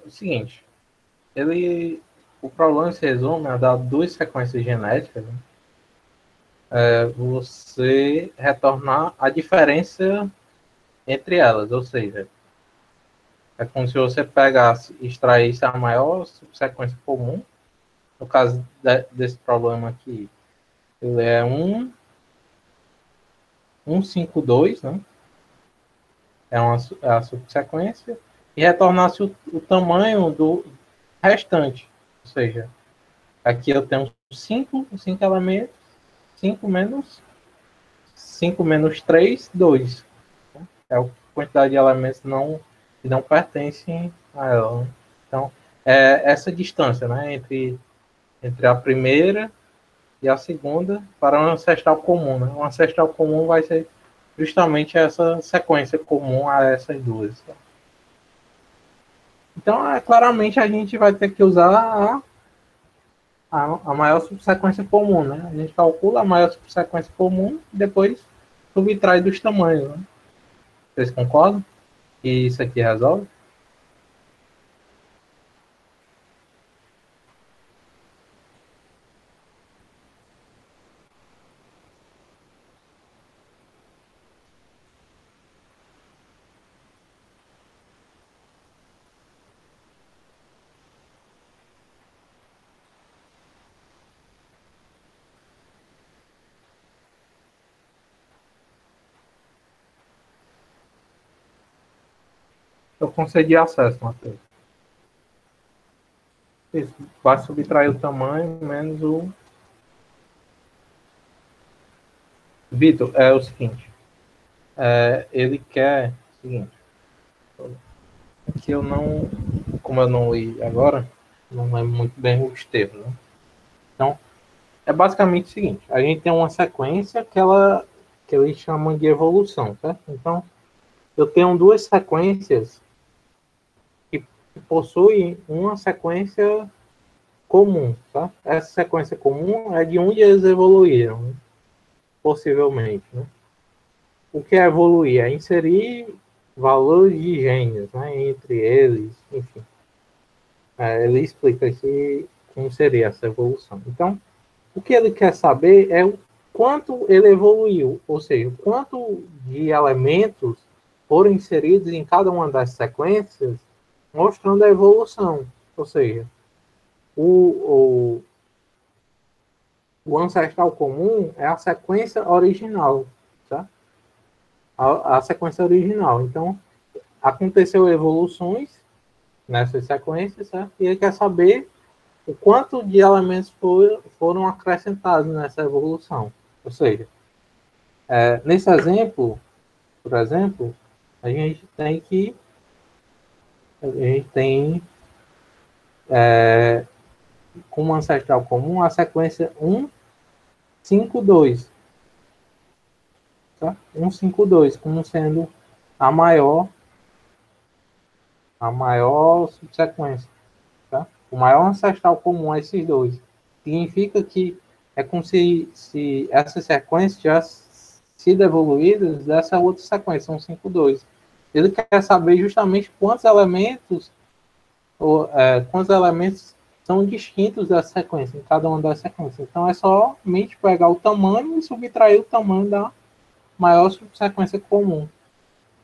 O seguinte, o problema se resume a dar duas sequências genéticas, né? Você retornar a diferença entre elas, ou seja, é como se você pegasse e extraísse a maior subsequência comum. No caso desse problema aqui, ele é 152, né? É a subsequência, e retornasse o tamanho do restante. Ou seja, aqui eu tenho 5 elementos, 5 menos 3, 2. É a quantidade de elementos que não pertencem a ela. Né? Então, é essa distância, né, entre a primeira e a segunda para um ancestral comum. Né? Um ancestral comum vai ser justamente essa sequência comum a essas duas. Então, claramente, a gente vai ter que usar a maior subsequência comum. Né? A gente calcula a maior subsequência comum e depois subtrai dos tamanhos. Né? Vocês concordam? Que isso aqui resolve? Eu concedi acesso, Matheus. Isso, vai subtrair o tamanho menos o... Vitor, é o seguinte. Ele quer... O seguinte. Que eu não... Como eu não li agora, não lembro muito bem os termos, né? Então, é basicamente o seguinte. A gente tem uma sequência que eles chamam de evolução, certo? Então, eu tenho duas sequências que possuem uma sequência comum, tá? Essa sequência comum é de onde eles evoluíram, né? Possivelmente, né? O que é evoluir? É inserir valores de gênios, né? Entre eles, enfim. Ele explica aqui como seria essa evolução. Então, o que ele quer saber é o quanto ele evoluiu, ou seja, o quanto de elementos foram inseridos em cada uma das sequências, mostrando a evolução. Ou seja, o, o ancestral comum é a sequência original, tá? A sequência original. Então, aconteceu evoluções nessas sequências, certo? E ele quer saber o quanto de elementos foram acrescentados nessa evolução. Ou seja, nesse exemplo, por exemplo, a gente tem como ancestral comum a sequência 152, tá? 152 como sendo a maior subsequência, tá? O maior ancestral comum a esses dois. Significa que é como se essas sequências já sido evoluídas dessa outra sequência, são 52. Ele quer saber justamente quantos elementos são distintos dessa sequência, em cada uma das sequências. Então é somente pegar o tamanho e subtrair o tamanho da maior subsequência comum.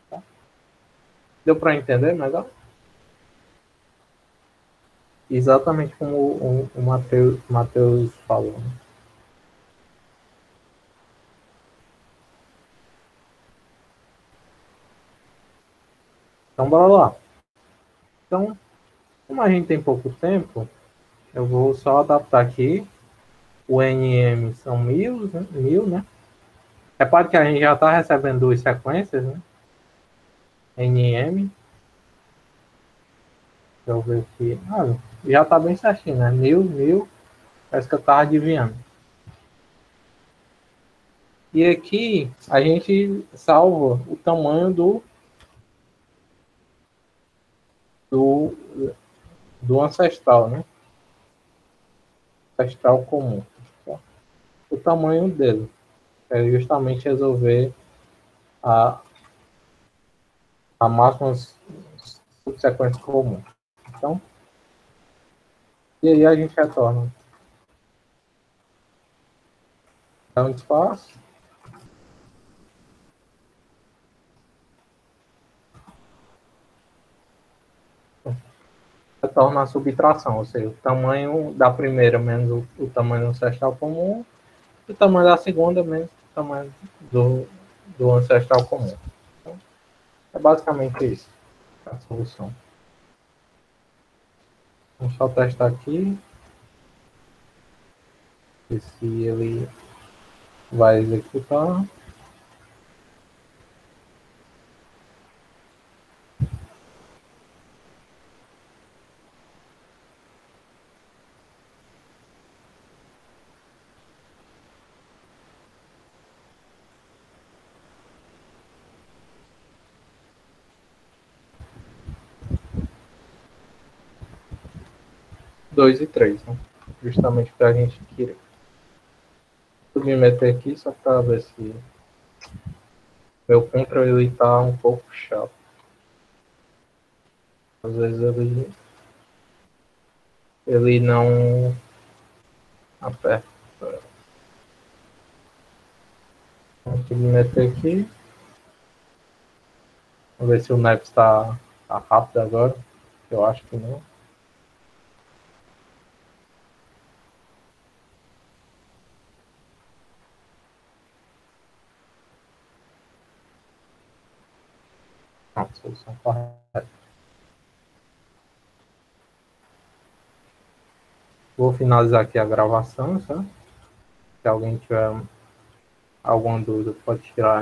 Tá? Deu para entender melhor? Exatamente como o Matheus falou. Né? Então, bora lá. Então, como a gente tem pouco tempo, eu vou só adaptar aqui. O NM são 1000, né? Repare que a gente já está recebendo duas sequências, né? NM. Deixa eu ver aqui. Já está bem certinho, né? 1000. Parece que eu estava adivinhando. E aqui a gente salva o tamanho do, do ancestral, né? Ancestral comum. O tamanho dele. É justamente resolver a máxima subsequência comum. Então, e aí a gente retorna. Dá um espaço. Retorna a subtração, ou seja, o tamanho da primeira menos o tamanho do ancestral comum, e o tamanho da segunda menos o tamanho do ancestral comum. Então, é basicamente isso, a solução. Vamos só testar aqui, ver se ele vai executar. Dois e três, né? Justamente para a gente querer submeter aqui, só para ver se meu controle ele tá um pouco chato. Às vezes ele não aperta. Vamos submeter aqui. Vamos ver se o Neps tá rápido agora. Eu acho que não. Não, solução correta. Vou finalizar aqui a gravação, tá? Se alguém tiver alguma dúvida, pode tirar